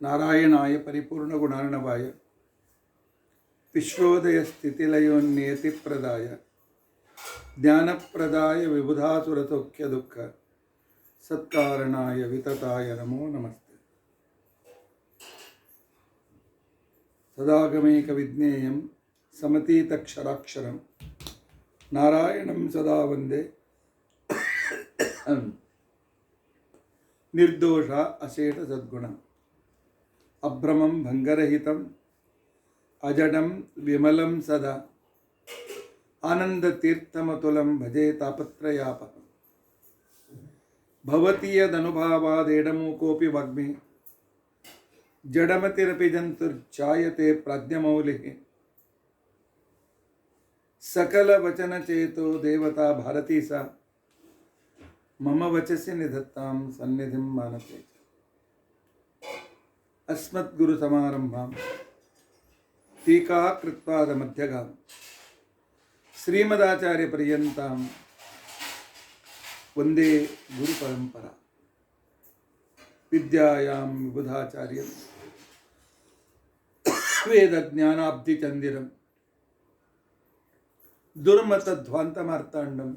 नारायणाय परिपूर्णगुणार्णवाय विश्वोदयस्थितिलयोन्नियतिप्रदाय ज्ञानप्रदाय विबुधासुरसौख्यदुःख सत्कारणाय वितताय नमो नमस्ते। सदागमैकविज्ञेयं समतीतक्षराक्षरं नारायणं सदा वन्दे निर्दोष अशेष सद्गुणम् अभ्रमं भंगरहितं अजडं विमलं सदा आनंदतीर्थमतुलं भजे तापत्रयापहम्। भवति यदनुभावादेडमूकोऽपि वाग्मी जडमतिरपि जन्तुर्जायते प्राज्ञमौलिः। सकलवचनचेतो देवता भारती सा मम वचसि निधत्तां सन्निधिं मानसे। अस्मद्गुरुसमारम्भां टीकाकृत्पादमध्यगां श्रीमदाचार्यपर्यन्तां वन्दे गुरुपरम्परा। विद्यायां विबुधाचार्यं वेदज्ञानाब्धिचन्दिरं दुर्मतध्वान्तमार्ताण्डं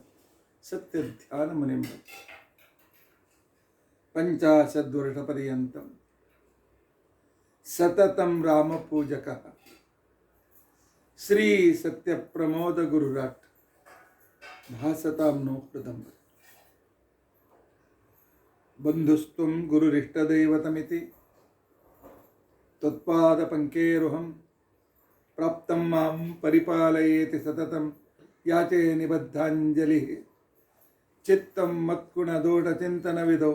सत्यध्यानमुनिं पञ्चाशद्वर्षपर्यन्तं सततं रामपूजकः श्री सत्यप्रमोद गुरुराट् भासतां नो हृदम्बरे। बन्धुस्त्वं गुरुरिष्टदैवतमिति त्वत्पादपङ्केरुहं प्राप्तं मां परिपालयेति सततं याचे निबद्धाञ्जलिः। चित्तं मत्कुणदोषचिन्तनविदो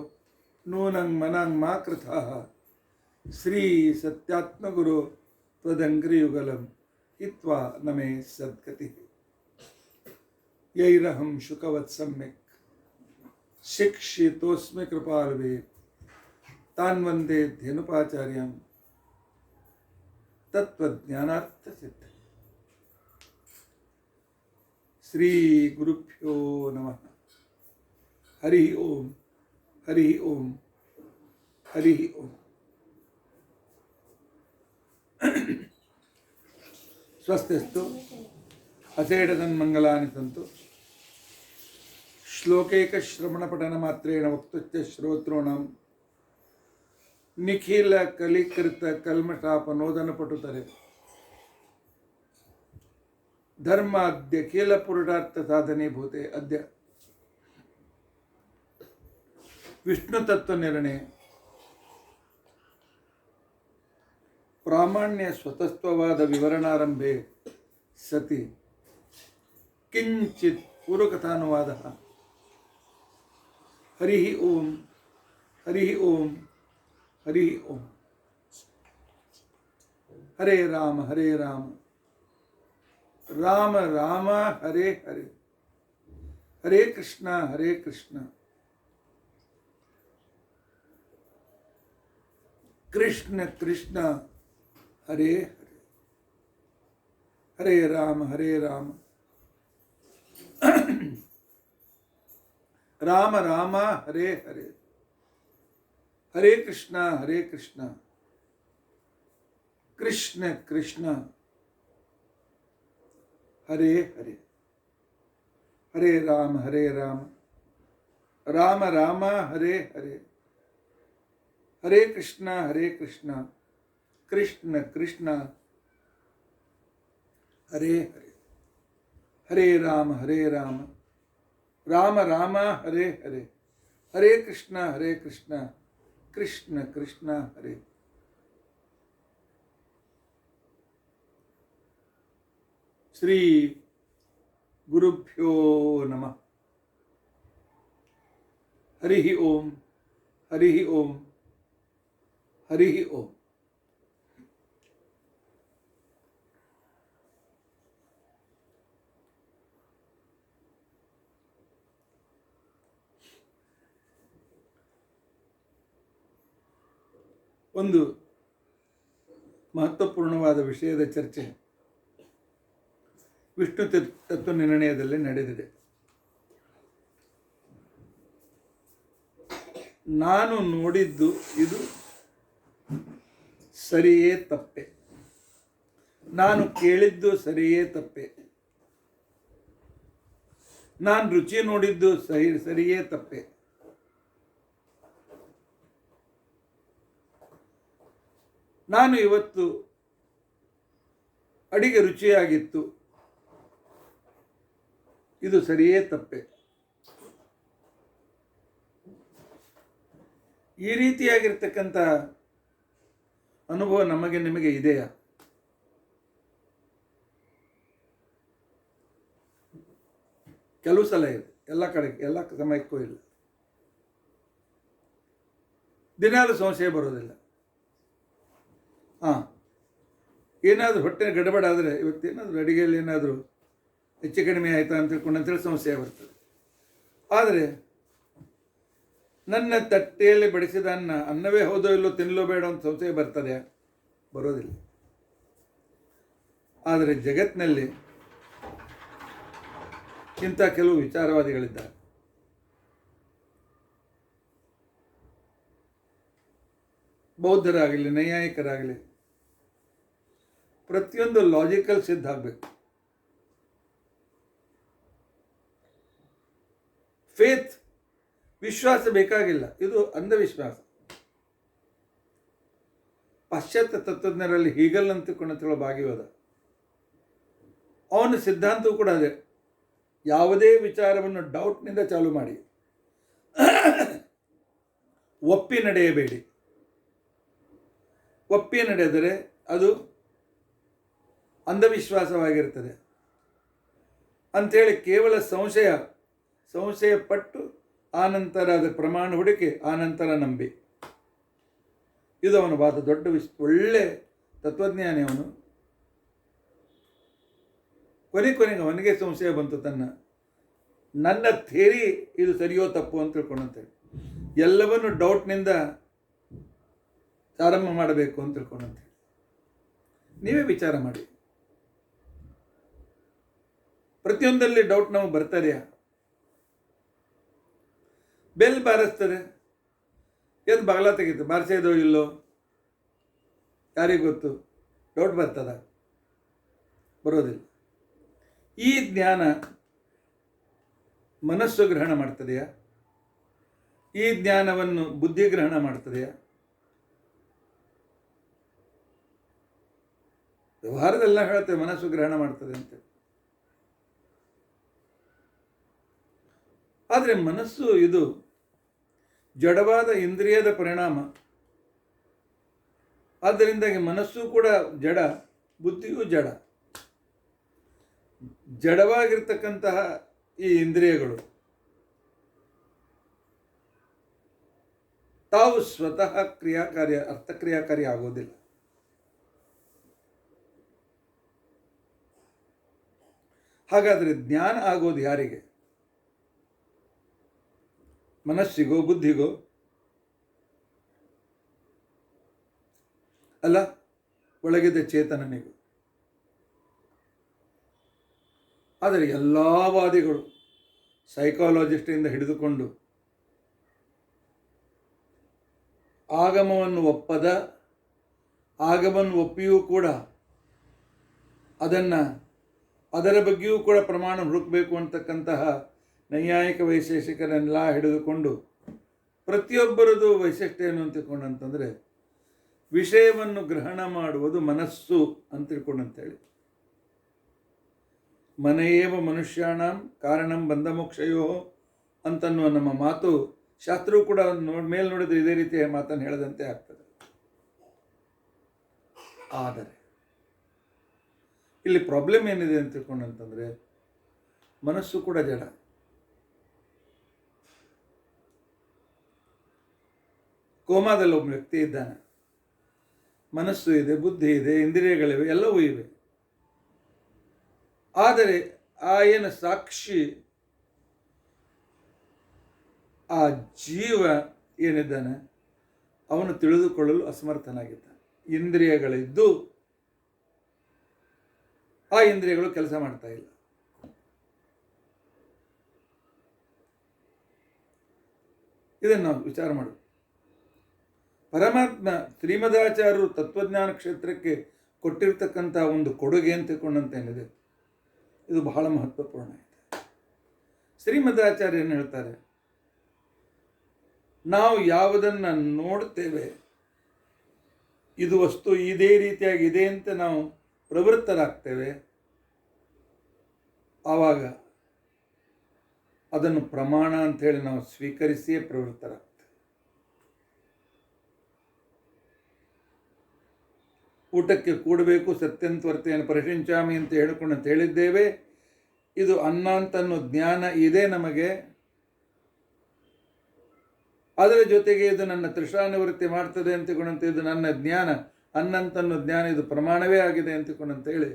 नूनं मनं मा कृथाः श्री सत्यात्मगुरो त्वदङ्घ्रियुगलं हित्वा न मे सद्गतिः। यैरहं शुकवत् सम्यक् शिक्षितोऽस्मि कृपालवे तान् वन्दे धेनुपाचार्यान् तत्त्वज्ञानार्थसिद्धये। श्री गुरुभ्यो नमः। हरि ओम हरि ओम हरि ओम। स्वस्तिस्तु असेडतन्मङ्गलानि सन्तु। श्लोकैकश्रवणपठनमात्रेण वक्तुश्च श्रोतॄणां निखिलकलिकृतकल्मषापनोदनपटुतरे धर्माद्यखिलपुरुषार्थसाधनीभूते अद्य विष्णुतत्त्वनिर्णये प्रामाण्य स्वतस्त्ववाद विवरणारंभे सति किंचित पूर्वकथानुवादः। हरि ओम हरि ओम हरि ओम। हरे राम राम राम हरे हरे, हरे कृष्ण कृष्ण कृष्ण हरे हरे, हरे राम राम राम हरे हरे, हरे कृष्ण कृष्ण कृष्ण हरे हरे, हरे राम राम राम हरे हरे, हरे कृष्ण कृष्ण कृष्ण हरे हरे, हरे राम राम राम हरे हरे, हरे कृष्ण कृष्ण कृष्ण हरे। श्री गुरुभ्यो नमः। हरि ओम हरि ओम हरि ओम। ಒಂದು ಮಹತ್ವಪೂರ್ಣವಾದ ವಿಷಯದ ಚರ್ಚೆ ವಿಷ್ಣು ತತ್ವ ನಿರ್ಣಯದಲ್ಲಿ ನಡೆದಿದೆ. ನಾನು ನೋಡಿದ್ದು ಇದು ಸರಿಯೇ ತಪ್ಪೆ, ನಾನು ಕೇಳಿದ್ದು ಸರಿಯೇ ತಪ್ಪೆ, ನಾನು ರುಚಿ ನೋಡಿದ್ದು ಸರಿಯೇ ತಪ್ಪೆ, ನಾನು ಇವತ್ತು ಅಡಿಗೆ ರುಚಿಯಾಗಿತ್ತು, ಇದು ಸರಿಯೇ ತಪ್ಪೆ. ಈ ರೀತಿಯಾಗಿರ್ತಕ್ಕಂಥ ಅನುಭವ ನಮಗೆ ನಿಮಗೆ ಇದೆಯಾ? ಕೆಲವು ಸಲ ಇದೆ, ಎಲ್ಲ ಕಡೆಗೆ ಎಲ್ಲ ಸಮಯಕ್ಕೂ ಇಲ್ಲ. ದಿನಾಲು ಸಂಶಯ ಬರೋದಿಲ್ಲ. ಏನಾದರೂ ಹೊಟ್ಟೆ ಗಡಬಡ ಆದರೆ, ಇವತ್ತೇನಾದರೂ ಅಡುಗೆಯಲ್ಲಿ ಏನಾದರೂ ಹೆಚ್ಚು ಕಡಿಮೆ ಆಯಿತಾ ಅಂತ ತಿಳ್ಕೊಂಡು ಸಂಶಯ ಬರ್ತದೆ. ಆದರೆ ನನ್ನ ತಟ್ಟೆಯಲ್ಲಿ ಬಡಿಸಿದ ಅನ್ನವೇ ಹೌದೋ ಇಲ್ಲೋ ತಿನ್ನಲೋ ಬೇಡ ಅಂತ ಸಂಶಯ ಬರ್ತದೆ? ಬರೋದಿಲ್ಲ. ಆದರೆ ಜಗತ್ತಿನಲ್ಲಿ ಇಂಥ ಕೆಲವು ವಿಚಾರವಾದಿಗಳಿದ್ದಾರೆ. ಬೌದ್ಧರಾಗಲಿ, ನೈಯಾಯಿಕರಾಗಲಿ, ಪ್ರತಿಯೊಂದು ಲಾಜಿಕಲ್ ಸಿದ್ಧ ಆಗಬೇಕು. ಫೇತ್, ವಿಶ್ವಾಸ ಬೇಕಾಗಿಲ್ಲ, ಇದು ಅಂಧವಿಶ್ವಾಸ. ಪಾಶ್ಚಾತ್ಯ ತತ್ವಜ್ಞರಲ್ಲಿ ಹೀಗಲ್ ಅಂತಕೊಳ್ಳೋ ಭಾಗಿವಾದ, ಅವನ ಸಿದ್ಧಾಂತವೂ ಕೂಡ ಅದೇ. ಯಾವುದೇ ವಿಚಾರವನ್ನು ಡೌಟ್ನಿಂದ ಚಾಲು ಮಾಡಿ, ಒಪ್ಪಿ ನಡೆಯಬೇಡಿ. ಒಪ್ಪಿ ನಡೆದರೆ ಅದು ಅಂಧವಿಶ್ವಾಸವಾಗಿರ್ತದೆ ಅಂಥೇಳಿ ಕೇವಲ ಸಂಶಯ ಪಟ್ಟು ಆನಂತರ ಅದು ಪ್ರಮಾಣ ಹುಡುಕಿ ಆನಂತರ ನಂಬಿ, ಇದು ಅವನ ವಾದ. ದೊಡ್ಡ ಒಳ್ಳೆ ತತ್ವಜ್ಞಾನಿ ಅವನು. ಕೊನೆಗೆ ಅವನಿಗೆ ಸಂಶಯ ಬಂತು, ನನ್ನ ಥೇರಿ ಇದು ಸರಿಯೋ ತಪ್ಪು ಅಂತ ತಿಳ್ಕೊಂಡಂತೇಳಿ ಎಲ್ಲವನ್ನು ಡೌಟ್ನಿಂದ ಪ್ರಾರಂಭ ಮಾಡಬೇಕು ಅಂತ ತಿಳ್ಕೊಂಡಂತೇಳಿ. ನೀವೇ ವಿಚಾರ ಮಾಡಿ, ಪ್ರತಿಯೊಂದಲ್ಲಿ ಡೌಟ್ ನಮಗೆ ಬರ್ತಾರೆಯಾ? ಬೆಲ್ ಬಾರಿಸ್ತದೆ, ಎದ್ದು ಬಾಗಲ ತೆಗೀತು, ಬಾರಿಸೋದೋ ಇಲ್ಲೋ ಯಾರಿಗೂ ಗೊತ್ತು? ಡೌಟ್ ಬರ್ತದ? ಬರೋದಿಲ್ಲ. ಈ ಜ್ಞಾನ ಮನಸ್ಸು ಗ್ರಹಣ ಮಾಡ್ತದೆಯಾ? ಈ ಜ್ಞಾನವನ್ನು ಬುದ್ಧಿ ಗ್ರಹಣ ಮಾಡ್ತದೆಯಾ? ವ್ಯವಹಾರದೆಲ್ಲ ಹೇಳ್ತೇವೆ ಮನಸ್ಸು ಗ್ರಹಣ ಮಾಡ್ತದೆ ಅಂತ. ಆದರೆ ಮನಸ್ಸು ಇದು ಜಡವಾದ ಇಂದ್ರಿಯದ ಪರಿಣಾಮ. ಆದ್ದರಿಂದಾಗಿ ಮನಸ್ಸು ಕೂಡ ಜಡ, ಬುದ್ಧಿಯೂ ಜಡ. ಜಡವಾಗಿರ್ತಕ್ಕಂತಹ ಈ ಇಂದ್ರಿಯಗಳು ತಾವು ಸ್ವತಃ ಅರ್ಥಕ್ರಿಯಾಕಾರಿ ಆಗೋದಿಲ್ಲ. ಹಾಗಾದರೆ ಜ್ಞಾನ ಆಗೋದು ಯಾರಿಗೆ? ಮನಸ್ಸಿಗೋ, ಬುದ್ಧಿಗೋ? ಅಲ್ಲ, ಒಳಗಿದ್ದ ಚೇತನನಿಗೂ. ಆದರೆ ಎಲ್ಲ ವಾದಿಗಳು, ಸೈಕಾಲಜಿಸ್ಟಿಂದ ಹಿಡಿದುಕೊಂಡು ಆಗಮವನ್ನು ಒಪ್ಪದ, ಆಗಮವನ್ನು ಒಪ್ಪಿಯೂ ಕೂಡ ಅದರ ಬಗ್ಗೆಯೂ ಕೂಡ ಪ್ರಮಾಣ ಹುಡುಕಬೇಕು ಅಂತಕ್ಕಂತಹ ನೈಯಾಯಿಕ ವೈಶೇಷಿಕರನ್ನೆಲ್ಲ ಹಿಡಿದುಕೊಂಡು ಪ್ರತಿಯೊಬ್ಬರದು ವೈಶಿಷ್ಟ್ಯ ಏನು ಅಂತ ತಿಳ್ಕೊಂಡಂತಂದರೆ ವಿಷಯವನ್ನು ಗ್ರಹಣ ಮಾಡುವುದು ಮನಸ್ಸು ಅಂತ ತಿಳ್ಕೊಂಡಂತೇಳಿ. ಮನೆಯೇವ ಮನುಷ್ಯಾಣಂ ಕಾರಣಂ ಬಂಧ ಮೋಕ್ಷಯೋ ಅಂತನ್ನುವ ನಮ್ಮ ಮಾತು ಶಾಸ್ತ್ರವು ಕೂಡ ಮೇಲೆ ನೋಡಿದ್ರೆ ಇದೇ ರೀತಿಯ ಮಾತನ್ನು ಹೇಳದಂತೆ ಆಗ್ತದೆ. ಆದರೆ ಇಲ್ಲಿ ಪ್ರಾಬ್ಲಮ್ ಏನಿದೆ ಅಂತ ತಿಳ್ಕೊಂಡಂತಂದರೆ ಮನಸ್ಸು ಕೂಡ ಜಡ. ಕೋಮಾದಲ್ಲಿ ಒಬ್ಬ ವ್ಯಕ್ತಿ ಇದ್ದಾನೆ, ಮನಸ್ಸು ಇದೆ, ಬುದ್ಧಿ ಇದೆ, ಇಂದ್ರಿಯಗಳಿವೆ, ಎಲ್ಲವೂ ಇವೆ. ಆದರೆ ಏನು ಸಾಕ್ಷಿ, ಆ ಜೀವ ಏನಿದ್ದಾನೆ ಅವನು ತಿಳಿದುಕೊಳ್ಳಲು ಅಸಮರ್ಥನಾಗಿದ್ದಾನೆ. ಇಂದ್ರಿಯಗಳಿದ್ದು ಆ ಇಂದ್ರಿಯಗಳು ಕೆಲಸ ಮಾಡ್ತಾ ಇಲ್ಲ. ಇದನ್ನು ನಾವು ವಿಚಾರ ಮಾಡೋದು. ಪರಮಾತ್ಮ ಶ್ರೀಮದಾಚಾರ್ಯರು ತತ್ವಜ್ಞಾನ ಕ್ಷೇತ್ರಕ್ಕೆ ಕೊಟ್ಟಿರ್ತಕ್ಕಂಥ ಒಂದು ಕೊಡುಗೆ ಅಂತ ತಿಳ್ಕೊಂಡಂತೇನಿದೆ, ಇದು ಬಹಳ ಮಹತ್ವಪೂರ್ಣ ಇದೆ. ಶ್ರೀಮದಾಚಾರ್ಯ ಏನು ಹೇಳ್ತಾರೆ, ನಾವು ಯಾವುದನ್ನು ನೋಡ್ತೇವೆ, ಇದು ವಸ್ತು ಇದೇ ರೀತಿಯಾಗಿ ಇದೆ ಅಂತ ನಾವು ಪ್ರವೃತ್ತರಾಗ್ತೇವೆ, ಆವಾಗ ಅದನ್ನು ಪ್ರಮಾಣ ಅಂಥೇಳಿ ನಾವು ಸ್ವೀಕರಿಸಿಯೇ ಪ್ರವೃತ್ತರಾಗ್ತೇವೆ. ಊಟಕ್ಕೆ ಕೂಡಬೇಕು, ಸತ್ಯಂತ್ವರ್ತೆಯನ್ನು ಪರಿಶಿಂಚಾಮಿ ಅಂತ ಹೇಳಿದ್ದೇವೆ. ಇದು ಅನ್ನ ಅಂತನ್ನೋ ಜ್ಞಾನ ಇದೆ ನಮಗೆ. ಅದರ ಜೊತೆಗೆ ಇದು ನನ್ನ ತೃಷಾ ನಿವೃತ್ತಿ ಮಾಡ್ತದೆ ಅಂತಕೊಂಡಂತ ಇದು ನನ್ನ ಜ್ಞಾನ, ಅನ್ನಂತನ್ನೋ ಜ್ಞಾನ ಇದು ಪ್ರಮಾಣವೇ ಆಗಿದೆ ಅಂತಕೊಂಡಂತೇಳಿ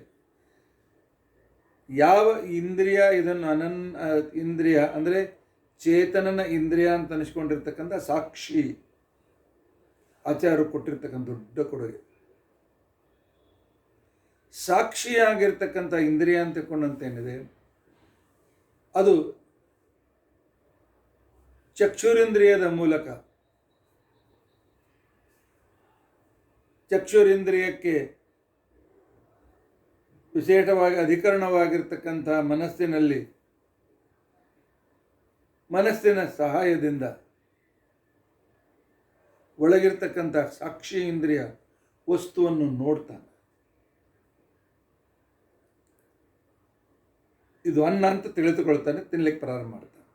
ಯಾವ ಇಂದ್ರಿಯ ಇದನ್ನು ಇಂದ್ರಿಯ ಅಂದರೆ ಚೇತನನ ಇಂದ್ರಿಯ ಅಂತ ಅನಿಸ್ಕೊಂಡಿರ್ತಕ್ಕಂಥ ಸಾಕ್ಷಿ ಆಚಾರ್ಯರು ಕೊಟ್ಟಿರ್ತಕ್ಕಂಥ ದೊಡ್ಡ ಕೊಡುಗೆ. ಸಾಕ್ಷಿಯಾಗಿರ್ತಕ್ಕಂಥ ಇಂದ್ರಿಯ ಅಂತಕೊಂಡಂತೇನಿದೆ, ಅದು ಚಕ್ಷುರಿಂದ್ರಿಯದ ಮೂಲಕ ಚಕ್ಷುರಿಂದ್ರಿಯಕ್ಕೆ ವಿಶೇಷವಾಗಿ ಅಧಿಕರಣವಾಗಿರ್ತಕ್ಕಂಥ ಮನಸ್ಸಿನ ಸಹಾಯದಿಂದ ಒಳಗಿರ್ತಕ್ಕಂಥ ಸಾಕ್ಷಿ ಇಂದ್ರಿಯ ವಸ್ತುವನ್ನು ನೋಡ್ತಾನೆ. ಇದು ಅನ್ನ ಅಂತ ತಿಳಿದುಕೊಳ್ತಾನೆ, ತಿನ್ಲಿಕ್ಕೆ ಪ್ರಾರಂಭ ಮಾಡ್ತಾನೆ.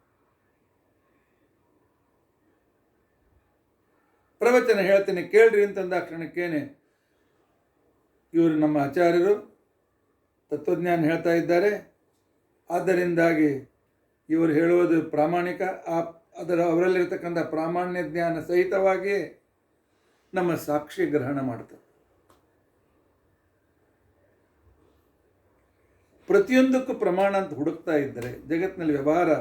ಪ್ರವಚನ ಹೇಳ್ತೀನಿ ಕೇಳ್ರಿ ಅಂತಂದ ಕ್ಷಣಕ್ಕೇನೆ ಇವರು ನಮ್ಮ ಆಚಾರ್ಯರು ತತ್ವಜ್ಞಾನ ಹೇಳ್ತಾ ಇದ್ದಾರೆ, ಆದ್ದರಿಂದಾಗಿ ಇವರು ಹೇಳುವುದು ಪ್ರಾಮಾಣಿಕ, ಅವರಲ್ಲಿರ್ತಕ್ಕಂಥ ಪ್ರಾಮಾಣ್ಯ ಜ್ಞಾನ ಸಹಿತವಾಗಿ ನಮ್ಮ ಸಾಕ್ಷಿ ಗ್ರಹಣ ಮಾಡ್ತಾರೆ. ಪ್ರತಿಯೊಂದಕ್ಕೂ ಪ್ರಮಾಣ ಅಂತ ಹುಡುಕ್ತಾ ಇದ್ದರೆ ಜಗತ್ತಿನಲ್ಲಿ ವ್ಯವಹಾರ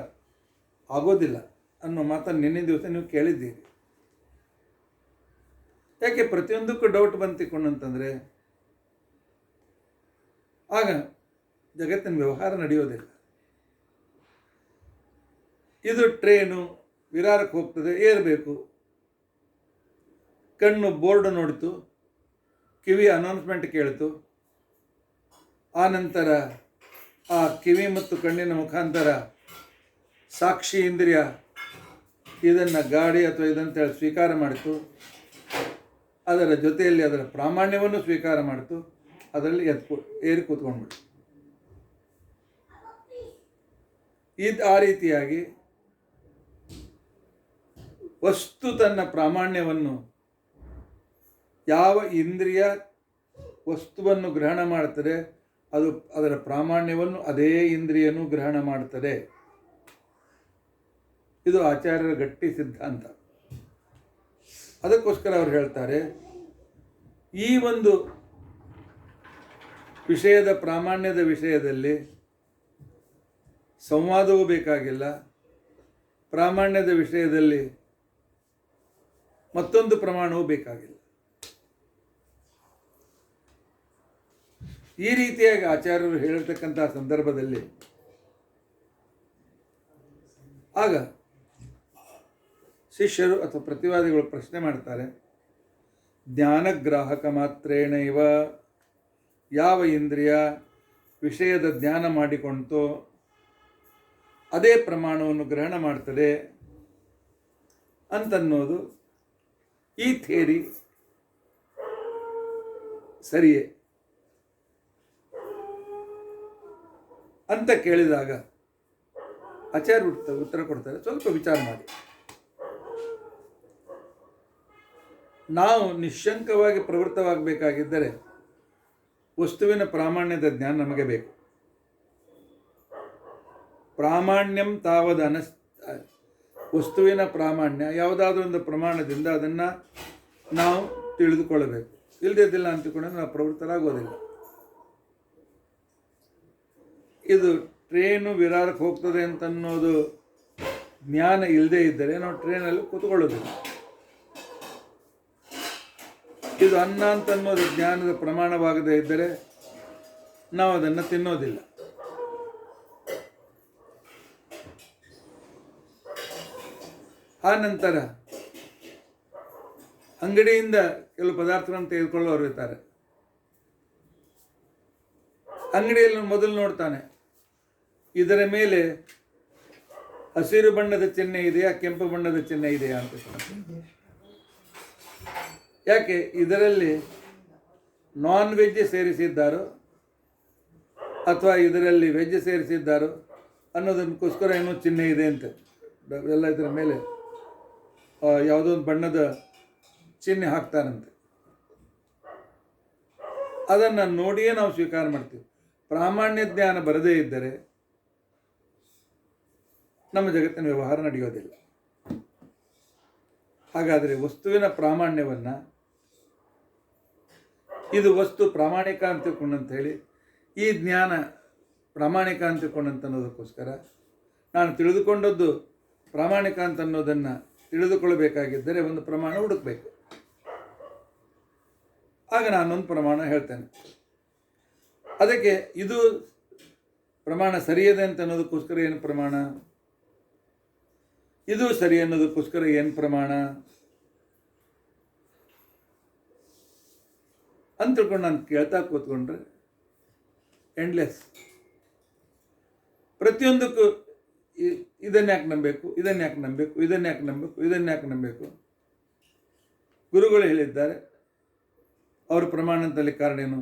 ಆಗೋದಿಲ್ಲ ಅನ್ನೋ ಮಾತನ್ನು ನಿನ್ನೆ ದಿವಸ ನೀವು ಕೇಳಿದ್ದೀರಿ. ಯಾಕೆ ಪ್ರತಿಯೊಂದಕ್ಕೂ ಡೌಟ್ ಬಂತಿಕೊಂಡಂತಂದರೆ ಆಗ ಜಗತ್ತಿನ ವ್ಯವಹಾರ ನಡೆಯೋದಿಲ್ಲ. ಇದು ಟ್ರೇನು ವಿರಾರಕ್ಕೆ ಹೋಗ್ತದೆ, ಏರಬೇಕು, ಕಣ್ಣು ಬೋರ್ಡ್ ನೋಡಿತು, ಕಿವಿ ಅನೌನ್ಸ್ಮೆಂಟ್ ಕೇಳಿತು, ಆ ನಂತರ ಆ ಕಿವಿ ಮತ್ತು ಕಣ್ಣಿನ ಮುಖಾಂತರ ಸಾಕ್ಷಿ ಇಂದ್ರಿಯ ಇದನ್ನು ಗಾಡಿ ಅಥವಾ ಇದಂತೇಳಿ ಸ್ವೀಕಾರ ಮಾಡಿತು, ಅದರ ಜೊತೆಯಲ್ಲಿ ಅದರ ಪ್ರಾಮಾಣ್ಯವನ್ನು ಸ್ವೀಕಾರ ಮಾಡಿತು, ಅದರಲ್ಲಿ ಏರಿ ಕೂತ್ಕೊಂಡ್ಬಿಟ್ಟು ಆ ರೀತಿಯಾಗಿ ವಸ್ತು ತನ್ನ ಪ್ರಾಮಾಣ್ಯವನ್ನು ಯಾವ ಇಂದ್ರಿಯ ವಸ್ತುವನ್ನು ಗ್ರಹಣ ಮಾಡ್ತದೆ ಅದು ಅದರ ಪ್ರಾಮಾಣ್ಯವನ್ನು ಅದೇ ಇಂದ್ರಿಯನು ಗ್ರಹಣ ಮಾಡ್ತದೆ. ಇದು ಆಚಾರ್ಯರ ಗಟ್ಟಿ ಸಿದ್ಧಾಂತ. ಅದಕ್ಕೋಸ್ಕರ ಅವರು ಹೇಳ್ತಾರೆ, ಈ ಒಂದು ವಿಷಯದ ಪ್ರಾಮಾಣ್ಯದ ವಿಷಯದಲ್ಲಿ ಸಂವಾದವೂ ಬೇಕಾಗಿಲ್ಲ, ಪ್ರಾಮಾಣ್ಯದ ವಿಷಯದಲ್ಲಿ ಮತ್ತೊಂದು ಪ್ರಮಾಣವೂ ಬೇಕಾಗಿಲ್ಲ. ಈ ರೀತಿಯಾಗಿ ಆಚಾರ್ಯರು ಹೇಳಿರ್ತಕ್ಕಂಥ ಸಂದರ್ಭದಲ್ಲಿ ಆಗ ಶಿಷ್ಯರು ಅಥವಾ ಪ್ರತಿವಾದಿಗಳು ಪ್ರಶ್ನೆ ಮಾಡ್ತಾರೆ, ಜ್ಞಾನಗ್ರಾಹಕ ಮಾತ್ರೇಣ ಇವ, ಯಾವ ಇಂದ್ರಿಯ ವಿಷಯದ ಜ್ಞಾನ ಮಾಡಿಕೊಂತೋ ಅದೇ ಪ್ರಮಾಣವನ್ನು ಗ್ರಹಣ ಮಾಡ್ತದೆ ಅಂತನ್ನೋದು ಈ ಥಿಯರಿ ಸರಿಯೇ ಅಂತ ಕೇಳಿದಾಗ ಆಚಾರ್ಯ ಉತ್ತರ ಕೊಡ್ತಾರೆ, ಸ್ವಲ್ಪ ವಿಚಾರ ಮಾಡಿ. ನಾವು ನಿಶ್ಶಂಕವಾಗಿ ಪ್ರವೃತ್ತವಾಗಬೇಕಾಗಿದ್ದರೆ ವಸ್ತುವಿನ ಪ್ರಾಮಾಣ್ಯದ ಜ್ಞಾನ ನಮಗೆ ಬೇಕು. ಪ್ರಾಮಾಣ್ಯಂ ತಾವದ ವಸ್ತುವಿನ ಪ್ರಾಮಾಣ್ಯ ಯಾವುದಾದ್ರೂ ಒಂದು ಪ್ರಮಾಣದಿಂದ ಅದನ್ನು ನಾವು ತಿಳಿದುಕೊಳ್ಳಬೇಕು. ಇಲ್ಲದಿದ್ದಿಲ್ಲ ಅಂತಕೊಂಡ್ರೆ ನಾವು ಪ್ರವೃತ್ತರಾಗೋದಿಲ್ಲ. ಇದು ಟ್ರೇನು ವಿರಾರಕ್ಕೆ ಹೋಗ್ತದೆ ಅಂತನ್ನೋದು ಜ್ಞಾನ ಇಲ್ಲದೇ ಇದ್ದರೆ ನಾವು ಟ್ರೇನಲ್ಲಿ ಕೂತ್ಕೊಳ್ಳೋದಿಲ್ಲ. ಇದು ಅನ್ನ ಅಂತನ್ನೋದು ಜ್ಞಾನದ ಪ್ರಮಾಣವಾಗದೇ ಇದ್ದರೆ ನಾವು ಅದನ್ನು ತಿನ್ನೋದಿಲ್ಲ. ಆ ನಂತರ ಅಂಗಡಿಯಿಂದ ಕೆಲವು ಪದಾರ್ಥಗಳನ್ನು ತೆಗೆದುಕೊಳ್ಳೋರು ಇರ್ತಾರೆ. ಅಂಗಡಿಯಲ್ಲಿ ಮೊದಲು ನೋಡ್ತಾನೆ, ಇದರ ಮೇಲೆ ಹಸಿರು ಬಣ್ಣದ ಚಿಹ್ನೆ ಇದೆಯಾ, ಕೆಂಪು ಬಣ್ಣದ ಚಿಹ್ನೆ ಇದೆಯಾ ಅಂತ. ಯಾಕೆ ಇದರಲ್ಲಿ ನಾನ್ ವೆಜ್ ಸೇರಿಸಿದ್ದಾರೋ ಅಥವಾ ಇದರಲ್ಲಿ ವೆಜ್ ಸೇರಿಸಿದ್ದಾರೋ ಅನ್ನೋದಕ್ಕೋಸ್ಕರ ಏನೋ ಚಿಹ್ನೆ ಇದೆ ಅಂತ ಎಲ್ಲ ಇದರ ಮೇಲೆ ಯಾವುದೋ ಒಂದು ಬಣ್ಣದ ಚಿಹ್ನೆ ಹಾಕ್ತಾರಂತೆ. ಅದನ್ನು ನೋಡಿಯೇ ನಾವು ಸ್ವೀಕಾರ ಮಾಡ್ತೀವಿ. ಪ್ರಾಮಾಣ್ಯ ಜ್ಞಾನ ಬರದೇ ಇದ್ದರೆ ನಮ್ಮ ಜಗತ್ತಿನ ವ್ಯವಹಾರ ನಡೆಯೋದಿಲ್ಲ. ಹಾಗಾದರೆ ವಸ್ತುವಿನ ಪ್ರಾಮಾಣ್ಯವನ್ನು, ಇದು ವಸ್ತು ಪ್ರಾಮಾಣಿಕ ಅಂತ ತಿಳ್ಕೊಂಡಂತ ಹೇಳಿ, ಈ ಜ್ಞಾನ ಪ್ರಾಮಾಣಿಕ ಅಂತ ತಿಳ್ಕೊಂಡಂತ ಅನ್ನೋದಕ್ಕೋಸ್ಕರ ನಾನು ತಿಳಿದುಕೊಂಡದ್ದು ಪ್ರಾಮಾಣಿಕ ಅಂತ ಅನ್ನೋದನ್ನು ತಿಳಿದುಕೊಳ್ಳಬೇಕಾಗಿದ್ದರೆ ಒಂದು ಪ್ರಮಾಣ ಹುಡುಕಬೇಕು. ಆಗ ನಾನೊಂದು ಪ್ರಮಾಣ ಹೇಳ್ತೇನೆ. ಅದಕ್ಕೆ ಇದು ಪ್ರಮಾಣ ಸರಿಯದೆ ಅಂತ ಅನ್ನೋದಕ್ಕೋಸ್ಕರ ಏನು ಪ್ರಮಾಣ, ಇದು ಸರಿ ಅನ್ನೋದಕ್ಕೋಸ್ಕರ ಏನು ಪ್ರಮಾಣ ಅಂತ ತಿಳ್ಕೊಂಡು ನಾನು ಕೇಳ್ತಾ ಕೂತ್ಕೊಂಡ್ರೆ ಎಂಡ್ಲೆಸ್. ಪ್ರತಿಯೊಂದಕ್ಕೂ ಇದನ್ನು ಯಾಕೆ ನಂಬಬೇಕು, ಇದನ್ನು ಯಾಕೆ ನಂಬಬೇಕು, ಇದನ್ನು ಯಾಕೆ ನಂಬಬೇಕು, ಇದನ್ನು ಯಾಕೆ ನಂಬಬೇಕು. ಗುರುಗಳು ಹೇಳಿದ್ದಾರೆ, ಅವರು ಪ್ರಮಾಣದಲ್ಲಿ ಕಾರಣ ಏನು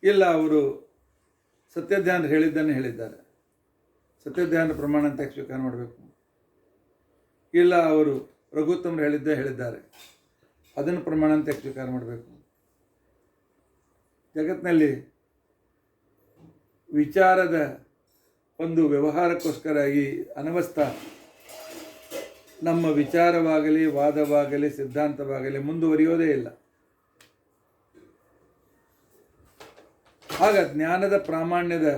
ಇಲ್ಲ, ಅವರು ಸತ್ಯಧ್ಯಾನ ಹೇಳಿದ್ದನ್ನು ಹೇಳಿದ್ದಾರೆ, ಸತ್ಯಧ್ಯಾನ ಪ್ರಮಾಣ ಅಂತ ಸ್ವೀಕಾರ ಮಾಡಬೇಕು. ಇಲ್ಲ, ಅವರು ರಘುತ್ತಮರು ಹೇಳಿದ್ದೇ ಹೇಳಿದ್ದಾರೆ, ಅದನ್ನು ಪ್ರಮಾಣ ಅಂತ ಸ್ವೀಕಾರ ಮಾಡಬೇಕು. ಜಗತ್ತಿನಲ್ಲಿ ವಿಚಾರದ ಒಂದು ವ್ಯವಹಾರಕ್ಕೋಸ್ಕರ ಈ ಅನವಸ್ಥಾ ನಮ್ಮ ವಿಚಾರವಾಗಲಿ, ವಾದವಾಗಲಿ, ಸಿದ್ಧಾಂತವಾಗಲಿ ಮುಂದುವರಿಯೋದೇ ಇಲ್ಲ. ಆಗ ಜ್ಞಾನದ ಪ್ರಾಮಾಣ್ಯದ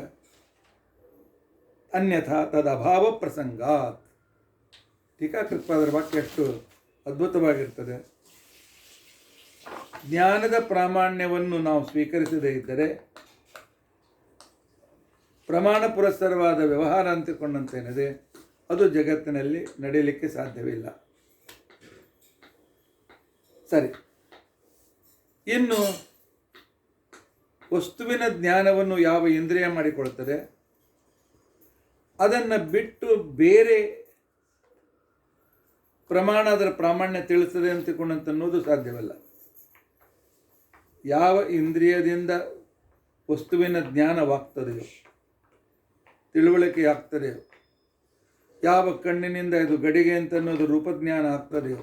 ಅನ್ಯಥಾ ತದಭಾವ ಪ್ರಸಂಗಾತ್. ಟೀಕಾಕೃತ್ಪಾದರ ವಾಕ್ಯ ಎಷ್ಟು ಅದ್ಭುತವಾಗಿರ್ತದೆ. ಜ್ಞಾನದ ಪ್ರಾಮಾಣ್ಯವನ್ನು ನಾವು ಸ್ವೀಕರಿಸದೇ ಇದ್ದರೆ ಪ್ರಮಾಣ ಪುರಸ್ಸರವಾದ ವ್ಯವಹಾರ ಅಂತಿಕೊಂಡಂತೇನಿದೆ ಅದು ಜಗತ್ತಿನಲ್ಲಿ ನಡೆಯಲಿಕ್ಕೆ ಸಾಧ್ಯವಿಲ್ಲ. ಸರಿ, ಇನ್ನು ವಸ್ತುವಿನ ಜ್ಞಾನವನ್ನು ಯಾವ ಇಂದ್ರಿಯ ಮಾಡಿಕೊಳ್ಳುತ್ತದೆ, ಅದನ್ನು ಬಿಟ್ಟು ಬೇರೆ ಪ್ರಮಾಣ ಅದರ ಪ್ರಾಮಾಣ್ಯ ತಿಳಿಸ್ತದೆ ಅಂತಿಕೊಂಡಂತನ್ನೋದು ಸಾಧ್ಯವಲ್ಲ. ಯಾವ ಇಂದ್ರಿಯದಿಂದ ವಸ್ತುವಿನ ಜ್ಞಾನವಾಗ್ತದೆಯೋ, ತಿಳುವಳಿಕೆ ಆಗ್ತದೆಯೋ, ಯಾವ ಕಣ್ಣಿನಿಂದ ಇದು ಗಡಿಗೆ ಅಂತ ಅನ್ನೋದು ರೂಪಜ್ಞಾನ ಆಗ್ತದೆಯೋ,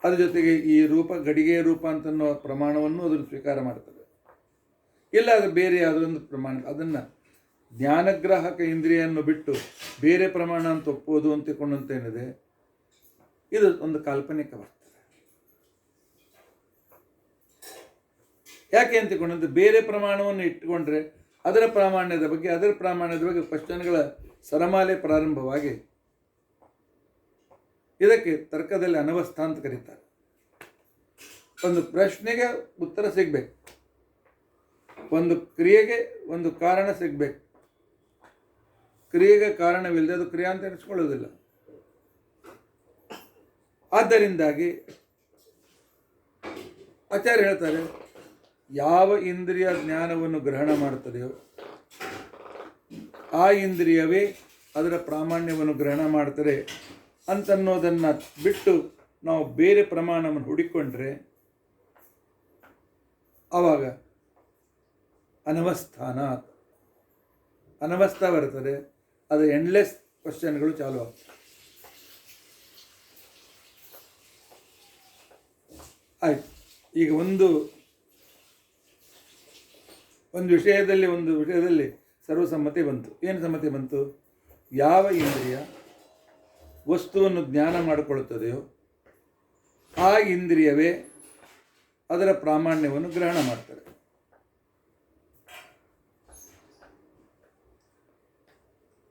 ಅದ್ರ ಜೊತೆಗೆ ಈ ರೂಪ ಗಡಿಗೆ ರೂಪ ಅಂತನ್ನೋ ಪ್ರಮಾಣವನ್ನು ಅದನ್ನು ಸ್ವೀಕಾರ ಮಾಡ್ತದೆ. ಇಲ್ಲ ಅದು ಬೇರೆ ಯಾವುದೊಂದು ಪ್ರಮಾಣ, ಅದನ್ನು ಜ್ಞಾನಗ್ರಾಹಕ ಇಂದ್ರಿಯನ್ನು ಬಿಟ್ಟು ಬೇರೆ ಪ್ರಮಾಣ ಅಂತ ಒಪ್ಪೋದು ಅಂತಿಕೊಂಡಂತೇನಿದೆ ಇದು ಒಂದು ಕಾಲ್ಪನಿಕವಾಗ್ತದೆ. ಯಾಕೆ ಅಂತಿಕೊಂಡಂತೆ ಬೇರೆ ಪ್ರಮಾಣವನ್ನು ಇಟ್ಟುಕೊಂಡ್ರೆ ಅದರ ಪ್ರಾಮಾಣ್ಯದ ಬಗ್ಗೆ ಕ್ವಶನ್ಗಳ ಸರಮಾಲೆ ಪ್ರಾರಂಭವಾಗಿ ಇದಕ್ಕೆ ತರ್ಕದಲ್ಲಿ ಅನವಸ್ಥಾ ಅಂತ ಕರೀತಾರೆ. ಒಂದು ಪ್ರಶ್ನೆಗೆ ಉತ್ತರ ಸಿಗಬೇಕು, ಒಂದು ಕ್ರಿಯೆಗೆ ಒಂದು ಕಾರಣ ಸಿಗಬೇಕು. ಕ್ರಿಯೆಗೆ ಕಾರಣವಿಲ್ಲದೆ ಅದು ಕ್ರಿಯೆ ಅಂತ ಎನಿಸ್ಕೊಳ್ಳೋದಿಲ್ಲ. ಆದ್ದರಿಂದಾಗಿ ಆಚಾರ್ಯ ಹೇಳ್ತಾರೆ, ಯಾವ ಇಂದ್ರಿಯ ಜ್ಞಾನವನ್ನು ಗ್ರಹಣ ಮಾಡುತ್ತದೆಯೋ ಆ ಇಂದ್ರಿಯವೇ ಅದರ ಪ್ರಾಮಾಣ್ಯವನ್ನು ಗ್ರಹಣ ಮಾಡ್ತಾರೆ ಅಂತನ್ನೋದನ್ನು ಬಿಟ್ಟು ನಾವು ಬೇರೆ ಪ್ರಮಾಣವನ್ನು ಹುಡುಕೊಂಡ್ರೆ ಆವಾಗ ಅನವಸ್ಥಾ ಬರ್ತದೆ. ಅದು ಎಂಡ್ಲೆಸ್ ಕ್ವಶನ್ಗಳು ಚಾಲು ಆಗ್ತದೆ. ಆಯ್ತು, ಈಗ ಒಂದು ವಿಷಯದಲ್ಲಿ ಸರ್ವಸಮ್ಮತಿ ಬಂತು. ಏನು ಸಮ್ಮತಿ ಬಂತು? ಯಾವ ಇಂದ್ರಿಯ ವಸ್ತುವನ್ನು ಜ್ಞಾನ ಮಾಡಿಕೊಳ್ಳುತ್ತದೆಯೋ ಆ ಇಂದ್ರಿಯವೇ ಅದರ ಪ್ರಾಮಾಣ್ಯವನ್ನು ಗ್ರಹಣ ಮಾಡ್ತಾರೆ.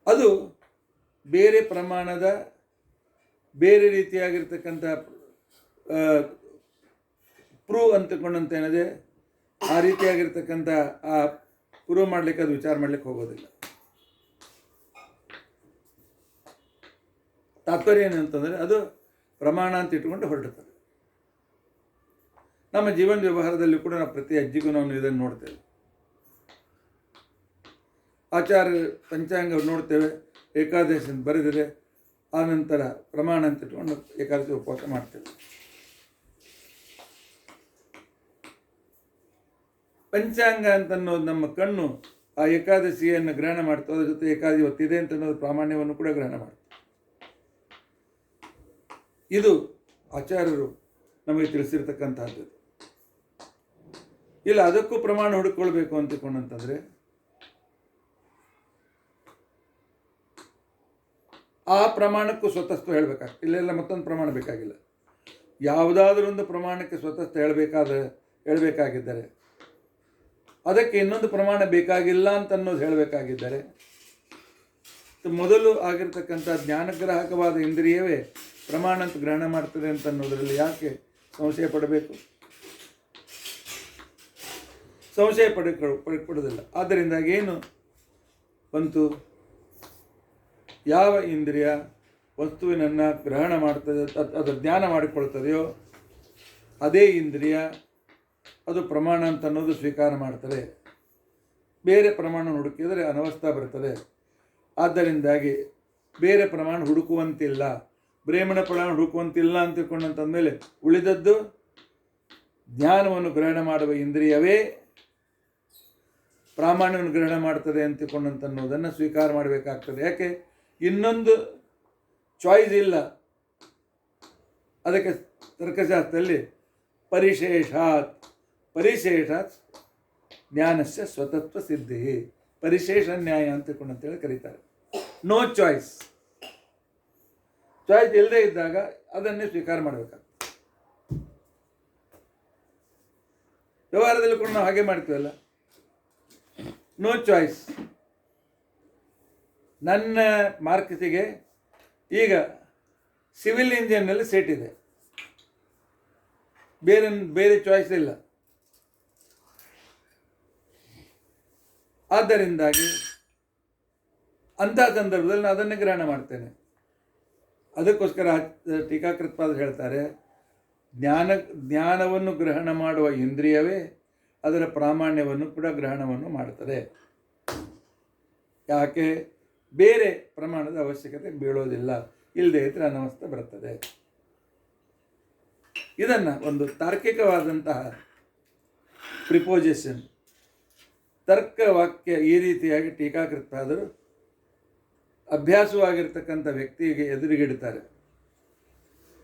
ಅದು ಬೇರೆ ಪ್ರಮಾಣದ ಬೇರೆ ರೀತಿಯಾಗಿರ್ತಕ್ಕಂಥ ಪ್ರೂವ್ ಅಂತಕೊಂಡಂತೇನಿದೆ ಆ ರೀತಿಯಾಗಿರ್ತಕ್ಕಂಥ ಆ ಪ್ರೂವ್ ಮಾಡಲಿಕ್ಕೆ ಅದು ವಿಚಾರ ಮಾಡಲಿಕ್ಕೆ ಹೋಗೋದಿಲ್ಲ. ತಾತ್ಪರ್ಯ ಏನಂತಂದರೆ ಅದು ಪ್ರಮಾಣ ಅಂತ ಇಟ್ಕೊಂಡು ಹೊರಡ್ತಾರೆ. ನಮ್ಮ ಜೀವನ ವ್ಯವಹಾರದಲ್ಲಿ ಕೂಡ ನಾವು ಪ್ರತಿ ಹೆಜ್ಜೆಗೂ ನಾವು ಇದನ್ನು ನೋಡ್ತೇವೆ. ಆಚಾರ್ಯ ಪಂಚಾಂಗ ನೋಡ್ತೇವೆ, ಏಕಾದಶಿ ಬರೆದಿದೆ, ಆನಂತರ ಪ್ರಮಾಣ ಅಂತ ಇಟ್ಕೊಂಡು ಏಕಾದಶಿ ಉಪವಾಸ ಮಾಡ್ತೇವೆ. ಪಂಚಾಂಗ ಅಂತನ್ನೋದು ನಮ್ಮ ಕಣ್ಣು ಆ ಏಕಾದಶಿಯನ್ನು ಗ್ರಹಣ ಮಾಡ್ತದೆ, ಅದ್ರ ಜೊತೆ ಏಕಾದಶಿ ಹೊತ್ತಿದೆ ಅಂತ ಅನ್ನೋದು ಪ್ರಾಮಾಣ್ಯವನ್ನು ಕೂಡ ಗ್ರಹಣ ಮಾಡ್ತದೆ. ಇದು ಆಚಾರ್ಯರು ನಮಗೆ ತಿಳಿಸಿರ್ತಕ್ಕಂಥದ್ದು. ಇಲ್ಲ ಅದಕ್ಕೂ ಪ್ರಮಾಣ ಹುಡುಕೊಳ್ಬೇಕು ಅಂತಕೊಂಡಂತಂದ್ರೆ ಆ ಪ್ರಮಾಣಕ್ಕೂ ಸ್ವತಸ್ಥ ಹೇಳಬೇಕಾಗ್ತದೆ. ಇಲ್ಲೆಲ್ಲ ಮತ್ತೊಂದು ಪ್ರಮಾಣ ಬೇಕಾಗಿಲ್ಲ. ಯಾವುದಾದ್ರೂ ಒಂದು ಪ್ರಮಾಣಕ್ಕೆ ಸ್ವತಸ್ಥ ಹೇಳಬೇಕಾಗಿದ್ದರೆ ಅದಕ್ಕೆ ಇನ್ನೊಂದು ಪ್ರಮಾಣ ಬೇಕಾಗಿಲ್ಲ ಅಂತ ಅನ್ನೋದು ಹೇಳಬೇಕಾಗಿದ್ದರೆ ಮೊದಲು ಆಗಿರ್ತಕ್ಕಂಥ ಜ್ಞಾನಗ್ರಾಹಕವಾದ ಇಂದ್ರಿಯವೇ ಪ್ರಮಾಣ ಅಂತ ಗ್ರಹಣ ಮಾಡ್ತದೆ ಅಂತ ಅನ್ನೋದರಲ್ಲಿ ಯಾಕೆ ಸಂಶಯ ಪಡಬೇಕು? ಸಂಶಯ ಪಡೋದಿಲ್ಲ. ಆದ್ದರಿಂದಾಗಿ ಏನು ಬಂತು? ಯಾವ ಇಂದ್ರಿಯ ವಸ್ತುವಿನನ್ನು ಗ್ರಹಣ ಮಾಡ್ತದೆ, ಅದರ ಜ್ಞಾನ ಮಾಡಿಕೊಳ್ತದೆಯೋ ಅದೇ ಇಂದ್ರಿಯ ಅದು ಪ್ರಮಾಣ ಅಂತ ಅನ್ನೋದು ಸ್ವೀಕಾರ ಮಾಡ್ತಾರೆ. ಬೇರೆ ಪ್ರಮಾಣ ಹುಡುಕಿದರೆ ಅನವಸ್ಥಾ ಬರ್ತದೆ. ಆದ್ದರಿಂದಾಗಿ ಬೇರೆ ಪ್ರಮಾಣ ಹುಡುಕುವಂತಿಲ್ಲ, ಬ್ರೇಹ್ಮಣ ಪ್ರಮಾಣ ಹುಡುಕುವಂತಿಲ್ಲ ಅಂತ ತಿಳ್ಕೊಂಡಂತಂದಮೇಲೆ ಉಳಿದದ್ದು ಜ್ಞಾನವನ್ನು ಗ್ರಹಣ ಮಾಡುವ ಇಂದ್ರಿಯವೇ ಪ್ರಾಮಾಣ್ಯವನ್ನು ಗ್ರಹಣ ಮಾಡ್ತದೆ ಅಂತ ತಿಳ್ಕೊಂಡಂತನ್ನೋದನ್ನು ಸ್ವೀಕಾರ ಮಾಡಬೇಕಾಗ್ತದೆ. ಯಾಕೆ? ಇನ್ನೊಂದು ಚಾಯ್ಸ್ ಇಲ್ಲ. ಅದಕ್ಕೆ ತರ್ಕಶಾಸ್ತ್ರದಲ್ಲಿ ಪರಿಶೇಷಾತ್ ಜ್ಞಾನಸ್ಯ ಸ್ವತತ್ವ ಸಿದ್ಧಿ, ಪರಿಶೇಷ ನ್ಯಾಯ ಅಂತೇಳಿ ಕರೀತಾರೆ. ನೋ ಚಾಯ್ಸ್ ಇಲ್ಲದೆ ಇದ್ದಾಗ ಅದನ್ನೇ ಸ್ವೀಕಾರ ಮಾಡಬೇಕಾಗ್ತದೆ. ವ್ಯವಹಾರದಲ್ಲಿ ಕೂಡ ನಾವು ಹಾಗೆ ಮಾಡ್ತೀವಲ್ಲ, ನೋ ಚಾಯ್ಸ್. ನನ್ನ ಮಾರ್ಕೆಟಿಗೆ ಈಗ ಸಿವಿಲ್ ಇಂಜಿನ್ನಲ್ಲಿ ಸೀಟ್ ಇದೆ, ಬೇರೆ ಚಾಯ್ಸ್ ಇಲ್ಲ. ಆದ್ದರಿಂದಾಗಿ ಅಂಥ ಸಂದರ್ಭದಲ್ಲಿ ನಾನು ಅದನ್ನೇ ಗ್ರಹಣ ಮಾಡ್ತೇನೆ. ಅದಕ್ಕೋಸ್ಕರ ಟೀಕಾಕೃತ್ಪಾದರು ಹೇಳ್ತಾರೆ, ಜ್ಞಾನವನ್ನು ಗ್ರಹಣ ಮಾಡುವ ಇಂದ್ರಿಯವೇ ಅದರ ಪ್ರಾಮಾಣ್ಯವನ್ನು ಕೂಡ ಗ್ರಹಣವನ್ನು ಮಾಡ್ತದೆ. ಯಾಕೆ? ಬೇರೆ ಪ್ರಮಾಣದ ಅವಶ್ಯಕತೆ ಬೀಳೋದಿಲ್ಲ, ಇಲ್ಲದೆ ಇದ್ರೆ ಅನವಸ್ಥೆ ಬರ್ತದೆ. ಇದನ್ನು ಒಂದು ತಾರ್ಕಿಕವಾದಂತಹ ಪ್ರಿಪೋಸಿಷನ್ ತರ್ಕವಾಕ್ಯ ಈ ರೀತಿಯಾಗಿ ಟೀಕಾಕೃತ್ಪಾದರು ಅಭ್ಯಾಸವಾಗಿರ್ತಕ್ಕಂಥ ವ್ಯಕ್ತಿಗೆ ಎದುರಿಗಿಡ್ತಾರೆ.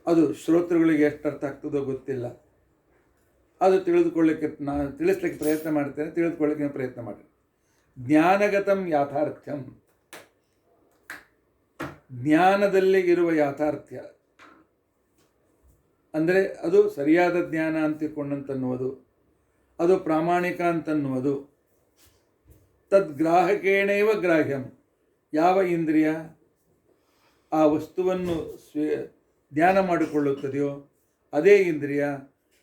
ಅದು ಶ್ರೋತೃಗಳಿಗೆ ಎಷ್ಟು ಅರ್ಥ ಆಗ್ತದೋ ಗೊತ್ತಿಲ್ಲ. ಅದು ತಿಳಿದುಕೊಳ್ಳಿಕ್ಕೆ ನಾನು ತಿಳಿಸ್ಲಿಕ್ಕೆ ಪ್ರಯತ್ನ ಮಾಡ್ತೇನೆ, ತಿಳಿದುಕೊಳ್ಳಿಕ್ಕೆ ಪ್ರಯತ್ನ ಮಾಡಿ. ಜ್ಞಾನಗತಂ ಯಾಥಾರ್ಥ್ಯಂ, ಜ್ಞಾನದಲ್ಲಿ ಇರುವ ಯಾಥಾರ್ಥ್ಯ ಅಂದರೆ ಅದು ಸರಿಯಾದ ಜ್ಞಾನ ಅಂತಿಕೊಂಡಂತನ್ನುವುದು, ಅದು ಪ್ರಾಮಾಣಿಕ ಅಂತನ್ನುವುದು. ತದ್ಗ್ರಾಹಕೇಣೇವ ಗ್ರಾಹ್ಯಂ, ಯಾವ ಇಂದ್ರಿಯ ಆ ವಸ್ತುವನ್ನು ಧ್ಯಾನ ಮಾಡಿಕೊಳ್ಳುತ್ತದೆಯೋ ಅದೇ ಇಂದ್ರಿಯ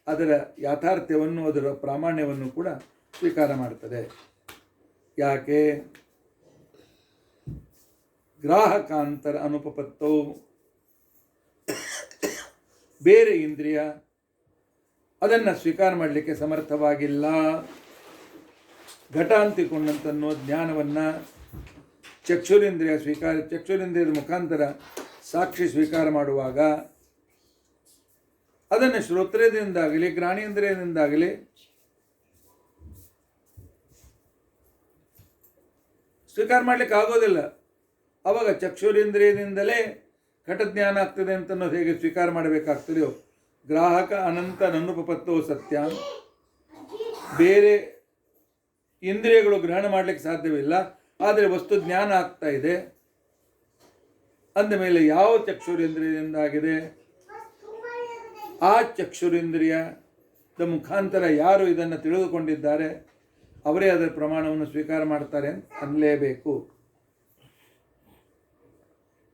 ಅದರ ಯಾಥಾರ್ಥ್ಯವನ್ನು, ಅದರ ಪ್ರಾಮಾಣ್ಯವನ್ನು ಕೂಡ ಸ್ವೀಕಾರ ಮಾಡ್ತದೆ. ಯಾಕೆ? ಗ್ರಾಹಕಾಂತರ ಅನುಪಪತ್ತೌ, ಬೇರೆ ಇಂದ್ರಿಯ ಅದನ್ನು ಸ್ವೀಕಾರ ಮಾಡಲಿಕ್ಕೆ ಸಮರ್ಥವಾಗಿಲ್ಲ. ಘಟ ಅಂತಿಕೊಂಡಂತನ್ನೋ ಜ್ಞಾನವನ್ನು ಚಕ್ಷುರಿಂದ್ರಿಯದ ಮುಖಾಂತರ ಸಾಕ್ಷಿ ಸ್ವೀಕಾರ ಮಾಡುವಾಗ ಅದನ್ನು ಶ್ರೋತ್ರೇಂದ್ರಿಯದಿಂದಾಗಲಿ ಘ್ರಾಣೇಂದ್ರಿಯದಿಂದಾಗಲಿ ಸ್ವೀಕಾರ ಮಾಡಲಿಕ್ಕೆ ಆಗೋದಿಲ್ಲ. ಆವಾಗ ಚಕ್ಷುರೇಂದ್ರಿಯದಿಂದಲೇ ಘಟಜ್ಞಾನ ಆಗ್ತದೆ ಅಂತನ್ನೋದು ಹೇಗೆ ಸ್ವೀಕಾರ ಮಾಡಬೇಕಾಗ್ತದೆಯೋ, ಗ್ರಾಹಕ ಅನಂತ ನನುಪಪತ್ತೋ ಸತ್ಯ, ಬೇರೆ ಇಂದ್ರಿಯಗಳು ಗ್ರಹಣ ಮಾಡಲಿಕ್ಕೆ ಸಾಧ್ಯವಿಲ್ಲ, ಆದರೆ ವಸ್ತು ಜ್ಞಾನ ಆಗ್ತಾ ಇದೆ ಅಂದಮೇಲೆ ಯಾವ ಚಕ್ಷುರೇಂದ್ರಿಯದಿಂದಾಗಿದೆ ಆ ಚಕ್ಷುರೇಂದ್ರಿಯದ ಮುಖಾಂತರ ಯಾರು ಇದನ್ನು ತಿಳಿದುಕೊಂಡಿದ್ದಾರೆ ಅವರೇ ಅದರ ಪ್ರಮಾಣವನ್ನು ಸ್ವೀಕಾರ ಮಾಡ್ತಾರೆ ಅನ್ನಲೇಬೇಕು.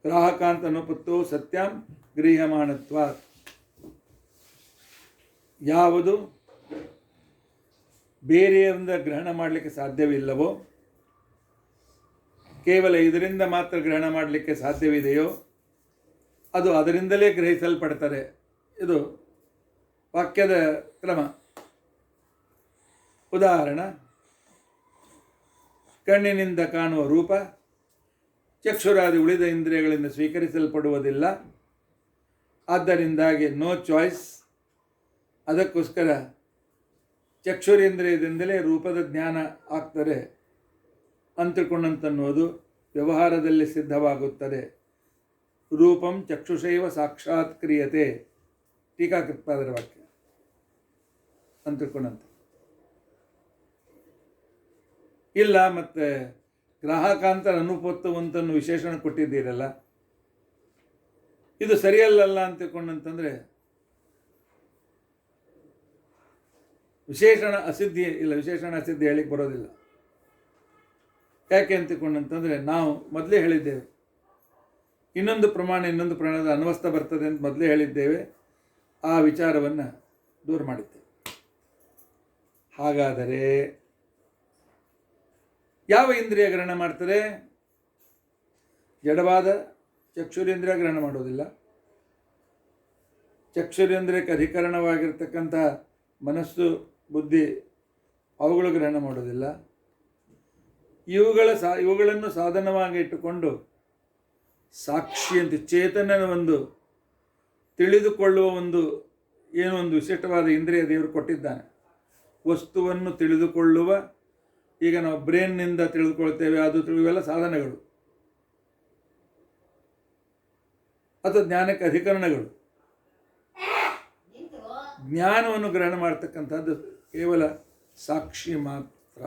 ಗ್ರಾಹಕಾಂತ ಅನುಪತ್ತೋ ಸತ್ಯಂ ಗೃಹ್ಯಮಾಣತ್ವ, ಯಾವುದು ಬೇರೆಯಿಂದ ಗ್ರಹಣ ಮಾಡಲಿಕ್ಕೆ ಸಾಧ್ಯವಿಲ್ಲವೋ, ಕೇವಲ ಇದರಿಂದ ಮಾತ್ರ ಗ್ರಹಣ ಮಾಡಲಿಕ್ಕೆ ಸಾಧ್ಯವಿದೆಯೋ ಅದು ಅದರಿಂದಲೇ ಗ್ರಹಿಸಲ್ಪಡ್ತಾರೆ. ಇದು ವಾಕ್ಯದ ಕ್ರಮ. ಉದಾಹರಣೆ, ಕಣ್ಣಿನಿಂದ ಕಾಣುವ ರೂಪ ಚಕ್ಷುರಾದಿ ಉಳಿದ ಇಂದ್ರಿಯಗಳಿಂದ ಸ್ವೀಕರಿಸಲ್ಪಡುವುದಿಲ್ಲ. ಆದ್ದರಿಂದಾಗಿ ನೋ ಚಾಯ್ಸ್. ಅದಕ್ಕೋಸ್ಕರ ಚಕ್ಷುರೇಂದ್ರಿಯದಿಂದಲೇ ರೂಪದ ಜ್ಞಾನ ಆಗ್ತದೆ ಅಂತಿಳ್ಕೊಂಡಂತನ್ನುವುದು ವ್ಯವಹಾರದಲ್ಲಿ ಸಿದ್ಧವಾಗುತ್ತದೆ. ರೂಪಂ ಚಕ್ಷುಷೈವ ಸಾಕ್ಷಾತ್ ಕ್ರಿಯತೆ, ಟೀಕಾಕೃತ್ಪಾದರ ವಾಕ್ಯ ಅಂತಿಳ್ಕೊಂಡಂತೆ. ಇಲ್ಲ ಮತ್ತು ಗ್ರಾಹಕಾಂತರ ಅನುಪತ್ತವಂತನ್ನು ವಿಶೇಷಣ ಕೊಟ್ಟಿದ್ದೀರಲ್ಲ, ಇದು ಸರಿಯಲ್ಲಲ್ಲ ಅಂತ ತಿಳ್ಕೊಂಡಂತಂದರೆ ವಿಶೇಷಣ ಅಸಿದ್ಧಿ ಇಲ್ಲ, ವಿಶೇಷಣ ಅಸಿದ್ಧಿ ಹೇಳಿಕ್ಕೆ ಬರೋದಿಲ್ಲ. ಯಾಕೆ ಅಂತ ತಿಳ್ಕೊಂಡಂತಂದರೆ ನಾವು ಮೊದಲೇ ಹೇಳಿದ್ದೇವೆ, ಇನ್ನೊಂದು ಪ್ರಮಾಣದ ಅನ್ವಸ್ಥ ಬರ್ತದೆ ಅಂತ ಮೊದಲೇ ಹೇಳಿದ್ದೇವೆ. ಆ ವಿಚಾರವನ್ನು ದೂರ ಮಾಡಿದ್ದೇವೆ. ಹಾಗಾದರೆ ಯಾವ ಇಂದ್ರಿಯ ಗ್ರಹಣ ಮಾಡ್ತದೆ? ಜಡವಾದ ಚಕ್ಷುರೇಂದ್ರಿಯ ಗ್ರಹಣ ಮಾಡೋದಿಲ್ಲ. ಚಕ್ಷುರೇಂದ್ರಿಯಕ್ಕೆ ಅಧಿಕರಣವಾಗಿರ್ತಕ್ಕಂಥ ಮನಸ್ಸು, ಬುದ್ಧಿ ಅವುಗಳು ಗ್ರಹಣ ಮಾಡೋದಿಲ್ಲ. ಇವುಗಳನ್ನು ಸಾಧನವಾಗಿ ಇಟ್ಟುಕೊಂಡು ಸಾಕ್ಷಿಯಂತೆ ಚೇತನನ ಒಂದು ತಿಳಿದುಕೊಳ್ಳುವ ಏನೋ ಒಂದು ವಿಶಿಷ್ಟವಾದ ಇಂದ್ರಿಯ ದೇವರು ಕೊಟ್ಟಿದ್ದಾನೆ. ವಸ್ತುವನ್ನು ತಿಳಿದುಕೊಳ್ಳುವ, ಈಗ ನಾವು ಬ್ರೇನ್ನಿಂದ ತಿಳಿದುಕೊಳ್ತೇವೆ, ಅದು ಇವೆಲ್ಲ ಸಾಧನಗಳು ಅಥವಾ ಜ್ಞಾನಕ್ಕೆ ಅಧಿಕರಣಗಳು. ಜ್ಞಾನವನ್ನು ಗ್ರಹಣ ಮಾಡ್ತಕ್ಕಂಥದ್ದು ಕೇವಲ ಸಾಕ್ಷಿ ಮಾತ್ರ.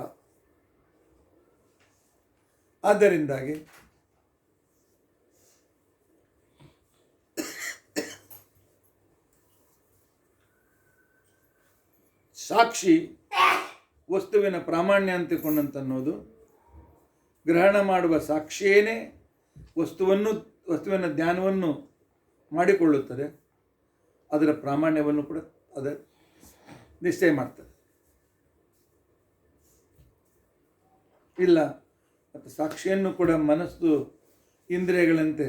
ಆದ್ದರಿಂದಾಗಿ ಸಾಕ್ಷಿ ವಸ್ತುವಿನ ಪ್ರಾಮಾಣ್ಯ ಅಂತಿಕೊಂಡಂತನ್ನೋದು ಗ್ರಹಣ ಮಾಡುವ ಸಾಕ್ಷಿಯೇನೇ ವಸ್ತುವಿನ ಜ್ಞಾನವನ್ನು ಮಾಡಿಕೊಳ್ಳುತ್ತದೆ. ಅದರ ಪ್ರಾಮಾಣ್ಯವನ್ನು ಕೂಡ ಅದು ನಿಶ್ಚಯ ಮಾಡ್ತದೆ. ಇಲ್ಲ ಮತ್ತು ಸಾಕ್ಷಿಯನ್ನು ಕೂಡ ಮನಸ್ಸು ಇಂದ್ರಿಯಗಳಂತೆ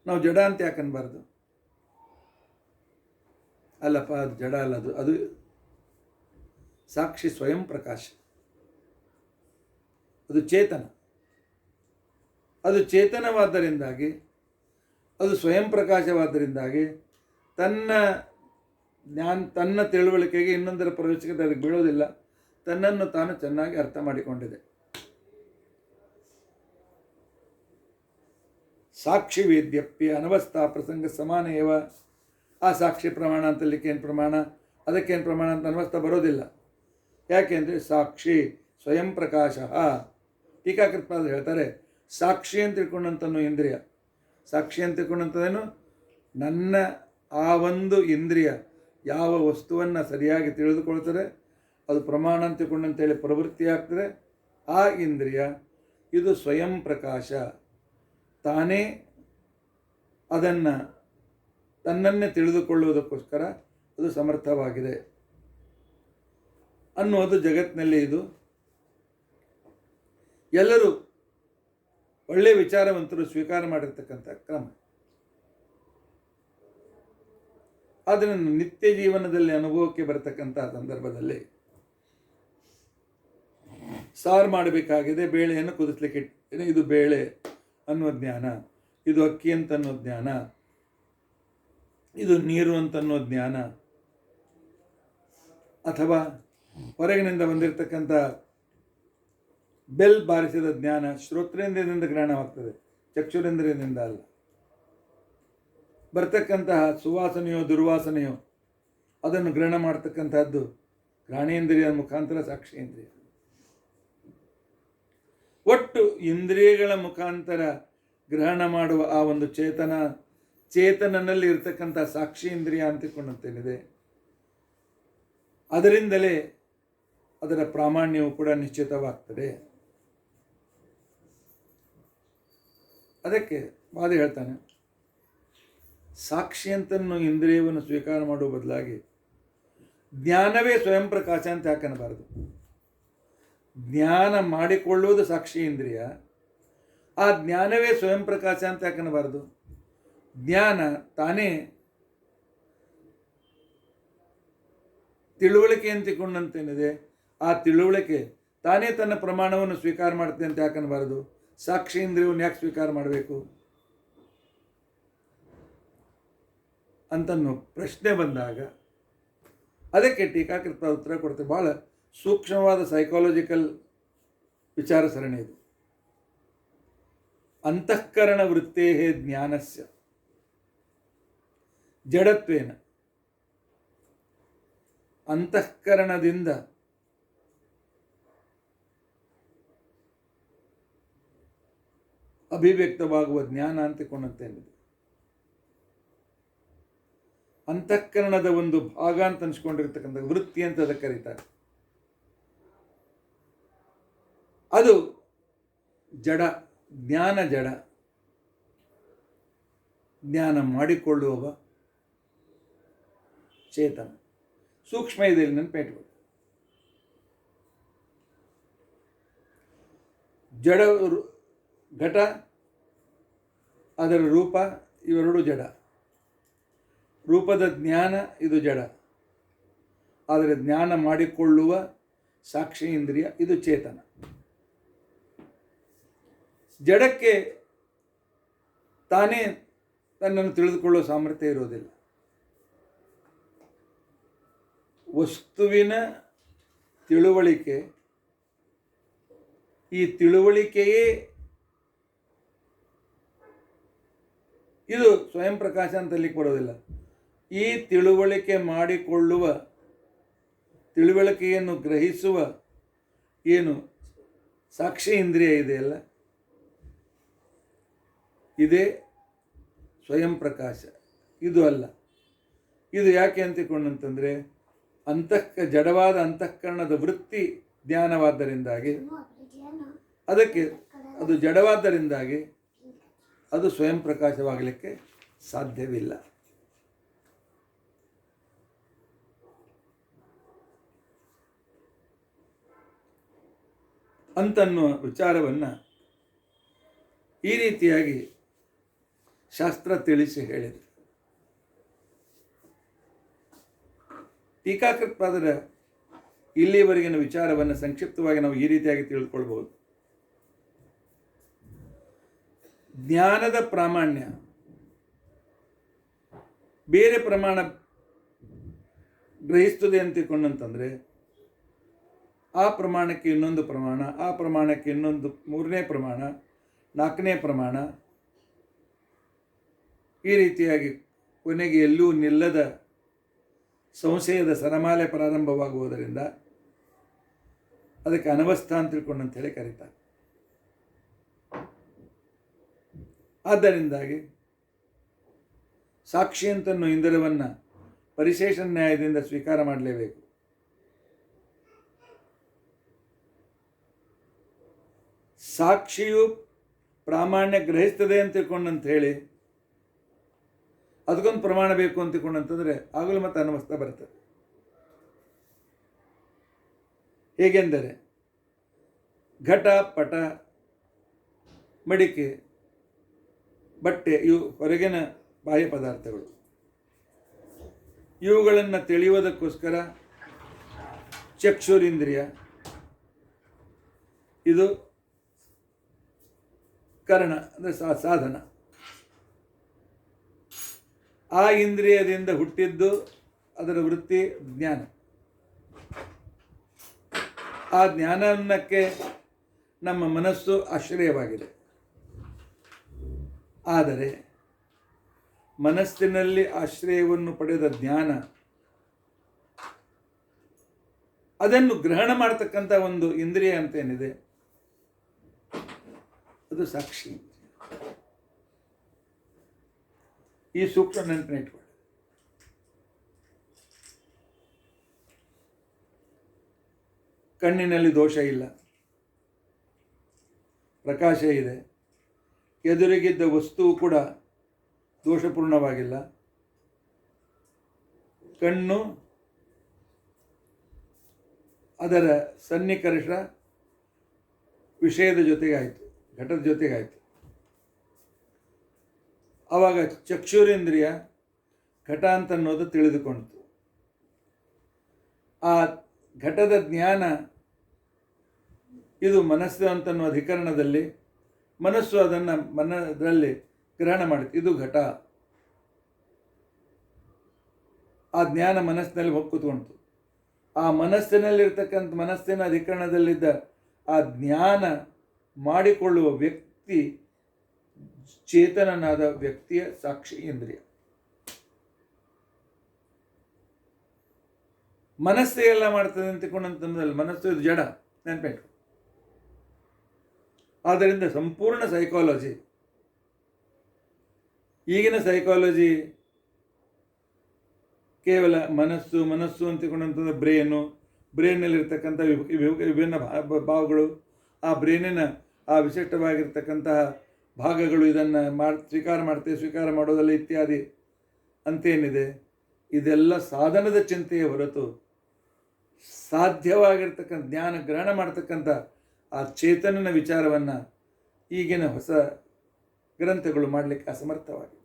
ನಾವು ಜಡ ಅಂತ ಯಾಕೆ ಅನ್ಬಾರ್ದು? ಅಲ್ಲಪ್ಪ, ಅದು ಜಡ ಅಲ್ಲ, ಅದು ಸಾಕ್ಷಿ ಸ್ವಯಂ ಪ್ರಕಾಶ, ಅದು ಚೇತನ. ಅದು ಚೇತನವಾದ್ದರಿಂದಾಗಿ, ಅದು ಸ್ವಯಂ ಪ್ರಕಾಶವಾದ್ದರಿಂದಾಗಿ ತನ್ನ ತಿಳುವಳಿಕೆಗೆ ಇನ್ನೊಂದರ ಪ್ರವೇಶಕ್ಕೆ ಅದಕ್ಕೆ ಬೀಳೋದಿಲ್ಲ. ತನ್ನನ್ನು ತಾನು ಚೆನ್ನಾಗಿ ಅರ್ಥ ಮಾಡಿಕೊಂಡಿದೆ. ಸಾಕ್ಷಿ ವೇದ್ಯಪ್ಯ ಅನವಸ್ಥಾ ಪ್ರಸಂಗ ಸಮಾನೇವ. ಆ ಸಾಕ್ಷಿ ಪ್ರಮಾಣ ಅಂತಲಿಕ್ಕೇನು ಪ್ರಮಾಣ, ಅದಕ್ಕೇನು ಪ್ರಮಾಣ ಅಂತ ಅನವಸ್ಥಾ ಬರೋದಿಲ್ಲ. ಯಾಕೆಂದರೆ ಸಾಕ್ಷಿ ಸ್ವಯಂ ಪ್ರಕಾಶ. ಟೀಕಾಕೃತ್ಪಾದರು ಹೇಳ್ತಾರೆ, ಸಾಕ್ಷಿ ಅಂತ ತಿಳ್ಕೊಂಡಂತನೂ ಇಂದ್ರಿಯ, ಸಾಕ್ಷಿ ಅಂತ ತಿಳ್ಕೊಂಡಂಥದ್ದೇನು, ನನ್ನ ಆ ಒಂದು ಇಂದ್ರಿಯ ಯಾವ ವಸ್ತುವನ್ನು ಸರಿಯಾಗಿ ತಿಳಿದುಕೊಳ್ತದೆ, ಅದು ಪ್ರಮಾಣ ಅಂತ ತಿಳ್ಕೊಂಡಂತೇಳಿ ಪ್ರವೃತ್ತಿ ಆಗ್ತದೆ. ಆ ಇಂದ್ರಿಯ ಇದು ಸ್ವಯಂ ಪ್ರಕಾಶ, ತಾನೇ ಅದನ್ನು ತನ್ನನ್ನೇ ತಿಳಿದುಕೊಳ್ಳುವುದಕ್ಕೋಸ್ಕರ ಅದು ಸಮರ್ಥವಾಗಿದೆ ಅನ್ನೋದು ಜಗತ್ತಿನಲ್ಲಿ ಇದು ಎಲ್ಲರೂ ಒಳ್ಳೆಯ ವಿಚಾರವಂತರು ಸ್ವೀಕಾರ ಮಾಡಿರ್ತಕ್ಕಂಥ ಕ್ರಮ. ಅದನ್ನು ನಿತ್ಯ ಜೀವನದಲ್ಲಿ ಅನುಭವಕ್ಕೆ ಬರತಕ್ಕಂಥ ಸಂದರ್ಭದಲ್ಲಿ ಸಾರು ಮಾಡಬೇಕಾಗಿದೆ, ಬೇಳೆಯನ್ನು ಕುದಿಸ್ಲಿಕ್ಕೆ ಇಟ್ಟಿದ್ದೇನೆ, ಇದು ಬೇಳೆ ಅನ್ನುವ ಜ್ಞಾನ, ಇದು ಅಕ್ಕಿ ಅಂತ ಅನ್ನೋ ಜ್ಞಾನ, ಇದು ನೀರು ಅಂತನ್ನೋ ಜ್ಞಾನ, ಅಥವಾ ಹೊರಗಿನಿಂದ ಬಂದಿರತಕ್ಕಂಥ ಬೆಲ್ ಬಾರಿಸಿದ ಜ್ಞಾನ ಶ್ರೋತ್ರೇಂದ್ರಿಯದಿಂದ ಗ್ರಹಣವಾಗ್ತದೆ, ಚಕ್ಷುರೇಂದ್ರಿಯದಿಂದ ಅಲ್ಲ. ಬರ್ತಕ್ಕಂತಹ ಸುವಾಸನೆಯೋ ದುರ್ವಾಸನೆಯೋ ಅದನ್ನು ಗ್ರಹಣ ಮಾಡ್ತಕ್ಕಂಥದ್ದು ಘ್ರಾಣೇಂದ್ರಿಯ ಮುಖಾಂತರ ಸಾಕ್ಷೇಂದ್ರಿಯ. ಒಟ್ಟು ಇಂದ್ರಿಯಗಳ ಮುಖಾಂತರ ಗ್ರಹಣ ಮಾಡುವ ಆ ಒಂದು ಚೇತನನಲ್ಲಿ ಇರತಕ್ಕಂಥ ಸಾಕ್ಷಿ ಇಂದ್ರಿಯ ಅಂತಿಕೊಂಡಂತೇನಿದೆ, ಅದರಿಂದಲೇ ಅದರ ಪ್ರಾಮಾಣ್ಯವು ಕೂಡ ನಿಶ್ಚಿತವಾಗ್ತದೆ. ಅದಕ್ಕೆ ವಾದ ಹೇಳ್ತಾನೆ, ಸಾಕ್ಷಿ ಅಂತನ್ನು ಇಂದ್ರಿಯವನ್ನು ಸ್ವೀಕಾರ ಮಾಡುವ ಬದಲಾಗಿ ಜ್ಞಾನವೇ ಸ್ವಯಂ ಪ್ರಕಾಶ ಅಂತ ಯಾಕನ್ನಬಾರದು. ಜ್ಞಾನ ಮಾಡಿಕೊಳ್ಳುವುದು ಸಾಕ್ಷಿ ಇಂದ್ರಿಯ, ಆ ಜ್ಞಾನವೇ ಸ್ವಯಂ ಪ್ರಕಾಶ ಅಂತ ಯಾಕನ್ನಬಾರದು? ಜ್ಞಾನ ತಾನೇ ತಿಳುವಳಿಕೆ ಅಂತಿಕೊಂಡಂತೇನಿದೆ, ಆ ತಿಳುವಳಿಕೆ ತಾನೇ ತನ್ನ ಪ್ರಮಾಣವನ್ನು ಸ್ವೀಕಾರ ಮಾಡುತ್ತೆ ಅಂತ ಯಾಕನ್ನಬಾರದು? ಸಾಕ್ಷಿ ಇಂದ್ರಿಯವನ್ನು ಯಾಕೆ ಸ್ವೀಕಾರ ಮಾಡಬೇಕು ಅಂತನ್ನೋ ಪ್ರಶ್ನೆ ಬಂದಾಗ ಅದಕ್ಕೆ ಟೀಕಾಕೃತ ಉತ್ತರ ಕೊಡ್ತೇವೆ. ಭಾಳ ಸೂಕ್ಷ್ಮವಾದ ಸೈಕಾಲಜಿಕಲ್ ವಿಚಾರ ಸರಣಿ ಇದು. ಅಂತಃಕರಣ ವೃತ್ತೇ ಜ್ಞಾನಸ್ಯ ಜಡತ್ವೇನ, ಅಂತಃಕರಣದಿಂದ ಅಭಿವ್ಯಕ್ತವಾಗುವ ಜ್ಞಾನ ಅಂತಿಕೊಂಡಂತೇನಿದೆ, ಅಂತಃಕರಣದ ಒಂದು ಭಾಗ ಅಂತ ಅನ್ಸ್ಕೊಂಡಿರ್ತಕ್ಕಂಥ ವೃತ್ತಿ ಅಂತ ಅದಕ್ಕೆ ಕರೀತಾರೆ. ಅದು ಜಡ, ಜ್ಞಾನ ಜಡ. ಜ್ಞಾನ ಮಾಡಿಕೊಳ್ಳುವವ ಚೇತನ. ಸೂಕ್ಷ್ಮ ಇದೆ, ಇಲ್ಲಿ ನೆನಪಿಟ್ಕೊಳ್ಳಿ. ಜಡ ಘಟ, ಅದರ ರೂಪ, ಇವೆರಡೂ ಜಡ. ರೂಪದ ಜ್ಞಾನ ಇದು ಜಡ, ಆದರೆ ಜ್ಞಾನ ಮಾಡಿಕೊಳ್ಳುವ ಸಾಕ್ಷಿ ಇಂದ್ರಿಯ ಇದು ಚೇತನ. ಜಡಕ್ಕೆ ತಾನೇ ತನ್ನನ್ನು ತಿಳಿದುಕೊಳ್ಳುವ ಸಾಮರ್ಥ್ಯ ಇರೋದಿಲ್ಲ. ವಸ್ತುವಿನ ತಿಳುವಳಿಕೆ, ಈ ತಿಳುವಳಿಕೆಯೇ ಇದು ಸ್ವಯಂ ಪ್ರಕಾಶ ಅಂತ ಅಲ್ಲಿಗೆ ಬರೋದಿಲ್ಲ. ಈ ತಿಳುವಳಿಕೆ ಮಾಡಿಕೊಳ್ಳುವ, ತಿಳುವಳಿಕೆಯನ್ನು ಗ್ರಹಿಸುವ ಏನು ಸಾಕ್ಷಿ ಇಂದ್ರಿಯ ಇದೆಯಲ್ಲ, ಇದೇ ಸ್ವಯಂ ಪ್ರಕಾಶ. ಇದು ಅಲ್ಲ. ಇದು ಯಾಕೆ ಅಂತಿಕೊಂಡಂತಂದರೆ ಜಡವಾದ ಅಂತಃಕರಣದ ವೃತ್ತಿ ಜ್ಞಾನವಾದ್ದರಿಂದಾಗಿ, ಅದಕ್ಕೆ ಅದು ಜಡವಾದ್ದರಿಂದಾಗಿ ಅದು ಸ್ವಯಂ ಪ್ರಕಾಶವಾಗಲಿಕ್ಕೆ ಸಾಧ್ಯವಿಲ್ಲ. ಅಂತನ್ನುವ ವಿಚಾರವನ್ನು ಈ ರೀತಿಯಾಗಿ ಶಾಸ್ತ್ರ ತಿಳಿಸಿ ಹೇಳಿದೆ. ಟೀಕಾಕೃತ್ಪಾದರ ಇಲ್ಲಿಯವರೆಗಿನ ವಿಚಾರವನ್ನು ಸಂಕ್ಷಿಪ್ತವಾಗಿ ನಾವು ಈ ರೀತಿಯಾಗಿ ತಿಳಿದುಕೊಳ್ಬಹುದು. ಜ್ಞಾನದ ಪ್ರಾಮಾಣ್ಯ ಬೇರೆ ಪ್ರಮಾಣ ಗ್ರಹಿಸ್ತದೆ ಅಂತಿಕೊಂಡಂತಂದರೆ ಆ ಪ್ರಮಾಣಕ್ಕೆ ಇನ್ನೊಂದು ಪ್ರಮಾಣ, ಆ ಪ್ರಮಾಣಕ್ಕೆ ಇನ್ನೊಂದು ಮೂರನೇ ಪ್ರಮಾಣ, ನಾಲ್ಕನೇ ಪ್ರಮಾಣ, ಈ ರೀತಿಯಾಗಿ ಕೊನೆಗೆ ಎಲ್ಲೂ ನಿಲ್ಲದ ಸಂಶಯದ ಸರಮಾಲೆ ಪ್ರಾರಂಭವಾಗುವುದರಿಂದ ಅದಕ್ಕೆ ಅನವಸ್ಥಾ ಅಂತ ತಿಳ್ಕೊಂಡಂತೇಳಿ ಕರೀತಾರೆ. ಆದ್ದರಿಂದಾಗಿ ಸಾಕ್ಷಿ ಅಂತನ್ನೋ ಇಂದ್ರವನ್ನು ಪರಿಶೇಷ ನ್ಯಾಯದಿಂದ ಸ್ವೀಕಾರ ಮಾಡಲೇಬೇಕು. ಸಾಕ್ಷಿಯು ಪ್ರಾಮಾಣ್ಯ ಗ್ರಹಿಸ್ತದೆ ಅಂತ ತಿಳ್ಕೊಂಡಂತ ಹೇಳಿ ಅದಕ್ಕೊಂದು ಪ್ರಮಾಣ ಬೇಕು ಅಂತ ತಿಳ್ಕೊಂಡಂತಂದರೆ ಆಗಲೂ ಮತ್ತೆ ಅನವಸ್ಥಾ ಬರ್ತದೆ. ಹೇಗೆಂದರೆ ಘಟ, ಪಟ, ಮಡಿಕೆ, ಬಟ್ಟೆ ಇವು ಹೊರಗಿನ ಬಾಹ್ಯ ಪದಾರ್ಥಗಳು. ಇವುಗಳನ್ನು ತಿಳಿಯುವುದಕ್ಕೋಸ್ಕರ ಚಕ್ಷುರಿಂದ್ರಿಯ ಇದು ಕರ್ಣ ಅಂದರೆ ಸಾಧನ. ಆ ಇಂದ್ರಿಯದಿಂದ ಹುಟ್ಟಿದ್ದು ಅದರ ವೃತ್ತಿ ಜ್ಞಾನ. ಆ ಜ್ಞಾನಕ್ಕೆ ನಮ್ಮ ಮನಸ್ಸು ಆಶ್ರಯವಾಗಿದೆ. ಆದರೆ ಮನಸ್ಸಿನಲ್ಲಿ ಆಶ್ರಯವನ್ನು ಪಡೆದ ಜ್ಞಾನ ಅದನ್ನು ಗ್ರಹಣ ಮಾಡತಕ್ಕಂಥ ಒಂದು ಇಂದ್ರಿಯ ಅಂತೇನಿದೆ ಅದು ಸಾಕ್ಷಿ. ಈ ಸೂಕ್ಷ್ಮ ನೆನಪಿನ ಇಟ್ಕೊಳ್ಳಿ. ಕಣ್ಣಿನಲ್ಲಿ ದೋಷ ಇಲ್ಲ, ಪ್ರಕಾಶ ಇದೆ. ಎದುರಿಗಿದ್ದ ವಸ್ತುವು ಕೂಡ ದೋಷಪೂರ್ಣವಾಗಿಲ್ಲ. ಕಣ್ಣು ಅದರ ಸನ್ನಿಕರ್ಷ ವಿಷಯದ ಜೊತೆಗಾಯಿತು, ಘಟದ ಜೊತೆಗಾಯಿತು. ಆವಾಗ ಚಕ್ಷುರೇಂದ್ರಿಯ ಘಟ ಅಂತ ಅನ್ನೋದು ತಿಳಿದುಕೊಂಡಿತು. ಆ ಘಟದ ಜ್ಞಾನ ಇದು ಮನಸ್ಸು ಅಂತನ್ನೋ ಅಧಿಕರಣದಲ್ಲಿ ಮನಸ್ಸು ಅದನ್ನು ಮನದಲ್ಲಿ ಗ್ರಹಣ ಮಾಡಿತು. ಇದು ಘಟ. ಆ ಜ್ಞಾನ ಮನಸ್ಸಿನಲ್ಲಿ ಹೋಗಿ ಕೂತ್ಕೊಂಡಿತು. ಆ ಮನಸ್ಸಿನಲ್ಲಿರ್ತಕ್ಕಂಥ ಮನಸ್ಸಿನ ಅಧಿಕರಣದಲ್ಲಿದ್ದ ಆ ಜ್ಞಾನ ಮಾಡಿಕೊಳ್ಳುವ ವ್ಯಕ್ತಿ ಚೇತನನಾದ ವ್ಯಕ್ತಿಯ ಸಾಕ್ಷಿ ಇಂದ್ರಿಯ. ಮನಸ್ಸೇ ಎಲ್ಲ ಮಾಡ್ತದೆ ಅಂತಿಕೊಂಡಂತಂದ್ರೆ ಮನಸ್ಸು ಇದು ಜಡ, ನೆನಪೇಟು. ಆದ್ದರಿಂದ ಸಂಪೂರ್ಣ ಸೈಕಾಲಜಿ, ಈಗಿನ ಸೈಕಾಲಜಿ ಕೇವಲ ಮನಸ್ಸು ಅಂತಿಕೊಂಡಂತಂದ್ರೆ ಬ್ರೇನ್ನಲ್ಲಿರ್ತಕ್ಕಂಥ ವಿಭಿನ್ನ ಭಾವಗಳು, ಆ ಬ್ರೇನಿನ ಆ ವಿಶಿಷ್ಟವಾಗಿರ್ತಕ್ಕಂತಹ ಭಾಗಗಳು ಇದನ್ನು ಸ್ವೀಕಾರ ಮಾಡೋದಲ್ಲ ಇತ್ಯಾದಿ ಅಂತೇನಿದೆ, ಇದೆಲ್ಲ ಸಾಧನದ ಚಿಂತೆಯ ಹೊರತು ಸಾಧ್ಯವಾಗಿರ್ತಕ್ಕಂಥ ಜ್ಞಾನ ಗ್ರಹಣ ಮಾಡ್ತಕ್ಕಂಥ ಆ ಚೇತನನ ವಿಚಾರವನ್ನು ಈಗಿನ ಹೊಸ ಗ್ರಂಥಗಳು ಮಾಡಲಿಕ್ಕೆ ಅಸಮರ್ಥವಾಗಿವೆ.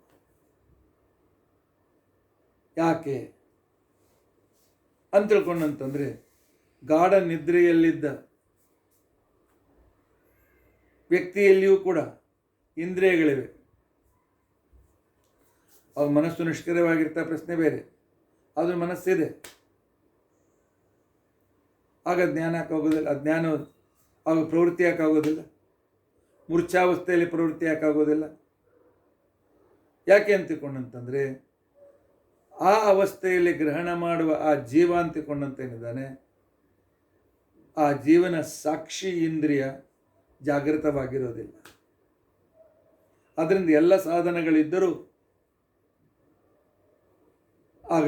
ಯಾಕೆ ಅಂತ ತಿಳ್ಕೊಂಡಂತಂದರೆ, ಗಾಢ ನಿದ್ರೆಯಲ್ಲಿದ್ದ ವ್ಯಕ್ತಿಯಲ್ಲಿಯೂ ಕೂಡ ಇಂದ್ರಿಯಗಳಿವೆ. ಅವ್ರ ಮನಸ್ಸು ನಿಷ್ಕ್ರಿಯವಾಗಿರ್ತಾ ಪ್ರಶ್ನೆ ಬೇರೆ, ಆದರೂ ಮನಸ್ಸಿದೆ. ಆಗ ಜ್ಞಾನ ಯಾಕಾಗೋದಿಲ್ಲ, ಅಜ್ಞಾನ ಆಗ ಪ್ರವೃತ್ತಿ ಯಾಕಾಗೋದಿಲ್ಲ, ಮೂರ್ಛಾವಸ್ಥೆಯಲ್ಲಿ ಪ್ರವೃತ್ತಿ ಯಾಕಾಗೋದಿಲ್ಲ. ಯಾಕೆ ಅಂತಿಕೊಂಡಂತಂದರೆ, ಆ ಅವಸ್ಥೆಯಲ್ಲಿ ಗ್ರಹಣ ಮಾಡುವ ಆ ಜೀವ ಅಂತಿಕೊಂಡಂತೇನಿದ್ದಾನೆ, ಆ ಜೀವನ ಸಾಕ್ಷಿ ಇಂದ್ರಿಯ ಜಾಗೃತವಾಗಿರೋದಿಲ್ಲ. ಅದರಿಂದ ಎಲ್ಲ ಸಾಧನಗಳಿದ್ದರೂ ಆಗ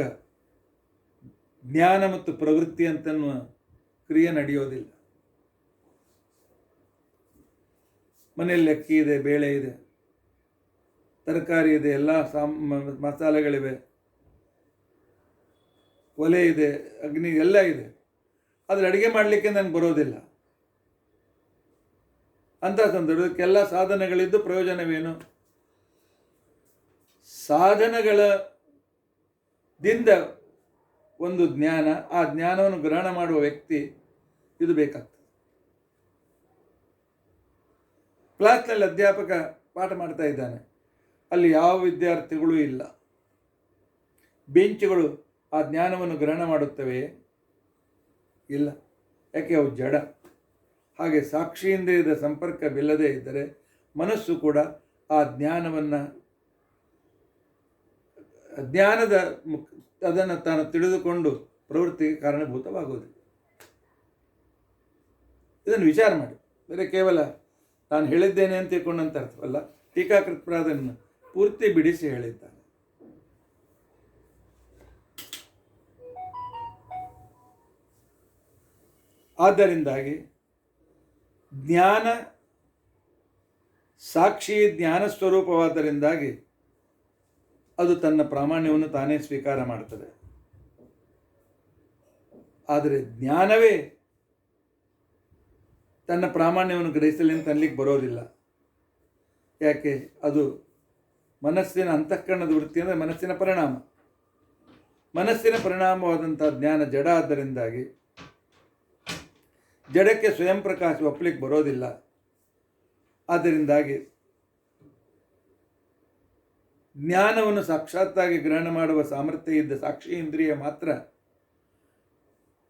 ಜ್ಞಾನ ಮತ್ತು ಪ್ರವೃತ್ತಿ ಅಂತನ್ನುವ ಕ್ರಿಯೆ ನಡೆಯೋದಿಲ್ಲ. ಮನೆಯಲ್ಲಿ ಅಕ್ಕಿ ಇದೆ, ಬೇಳೆ ಇದೆ, ತರಕಾರಿ ಇದೆ, ಎಲ್ಲ ಮಸಾಲೆಗಳಿವೆ, ಒಲೆ ಇದೆ, ಅಗ್ನಿ ಎಲ್ಲ ಇದೆ. ಆದರೆ ಅಡುಗೆ ಮಾಡಲಿಕ್ಕೆ ನನಗೆ ಬರೋದಿಲ್ಲ ಅಂತ ಸಂದರ್ಭಕ್ಕೆಲ್ಲ ಸಾಧನಗಳಿದ್ದು ಪ್ರಯೋಜನವೇನು? ಸಾಧನಗಳಿಂದ ಒಂದು ಜ್ಞಾನ, ಆ ಜ್ಞಾನವನ್ನು ಗ್ರಹಣ ಮಾಡುವ ವ್ಯಕ್ತಿ ಇದು ಬೇಕಾಗ್ತದೆ. ಕ್ಲಾಸ್ನಲ್ಲಿ ಅಧ್ಯಾಪಕ ಪಾಠ ಮಾಡ್ತಾ ಇದ್ದಾನೆ, ಅಲ್ಲಿ ಯಾವ ವಿದ್ಯಾರ್ಥಿಗಳೂ ಇಲ್ಲ. ಬೆಂಚುಗಳು ಆ ಜ್ಞಾನವನ್ನು ಗ್ರಹಣ ಮಾಡುತ್ತವೆ? ಇಲ್ಲ. ಯಾಕೆ? ಅವು ಜಡ. ಹಾಗೆ ಸಾಕ್ಷೀಂದ್ರಿಯದ ಸಂಪರ್ಕವಿಲ್ಲದೆ ಇದ್ದರೆ ಮನಸ್ಸು ಕೂಡ ಆ ಅದನ್ನು ತಾನು ತಿಳಿದುಕೊಂಡು ಪ್ರವೃತ್ತಿಗೆ ಕಾರಣಭೂತವಾಗುವುದಿಲ್ಲ. ಇದನ್ನು ವಿಚಾರ ಮಾಡಿ. ಬೇರೆ ಕೇವಲ ನಾನು ಹೇಳಿದ್ದೇನೆ ಅಂತ ತಿಳ್ಕೊಂಡಂತ ಅರ್ಥವಲ್ಲ. ಟೀಕಾಕೃತ್ಪರಾದನ್ನು ಪೂರ್ತಿ ಬಿಡಿಸಿ ಹೇಳಿದ್ದಾನೆ. ಆದ್ದರಿಂದಾಗಿ ಜ್ಞಾನ ಸಾಕ್ಷಿ ಜ್ಞಾನ ಸ್ವರೂಪವಾದ್ದರಿಂದಾಗಿ ಅದು ತನ್ನ ಪ್ರಾಮಾಣ್ಯವನ್ನು ತಾನೇ ಸ್ವೀಕಾರ ಮಾಡ್ತದೆ. ಆದರೆ ಜ್ಞಾನವೇ ತನ್ನ ಪ್ರಾಮಾಣ್ಯವನ್ನು ಗ್ರಹಿಸಲಿ ಅಂತ ಅನ್ಲಿಕ್ಕೆ ಬರೋದಿಲ್ಲ. ಯಾಕೆ? ಅದು ಮನಸ್ಸಿನ ಅಂತಃಕರಣದ ವೃತ್ತಿ ಅಂದರೆ ಮನಸ್ಸಿನ ಪರಿಣಾಮ. ಮನಸ್ಸಿನ ಪರಿಣಾಮವಾದಂಥ ಜ್ಞಾನ ಜಡ ಆದ್ದರಿಂದಾಗಿ ಜಡಕ್ಕೆ ಸ್ವಯಂ ಪ್ರಕಾಶ ಒಪ್ಪಲಿಕ್ಕೆ ಬರೋದಿಲ್ಲ. ಆದ್ದರಿಂದಾಗಿ ಜ್ಞಾನವನ್ನು ಸಾಕ್ಷಾತ್ತಾಗಿ ಗ್ರಹಣ ಮಾಡುವ ಸಾಮರ್ಥ್ಯ ಇದ್ದ ಸಾಕ್ಷಿ ಇಂದ್ರಿಯ ಮಾತ್ರ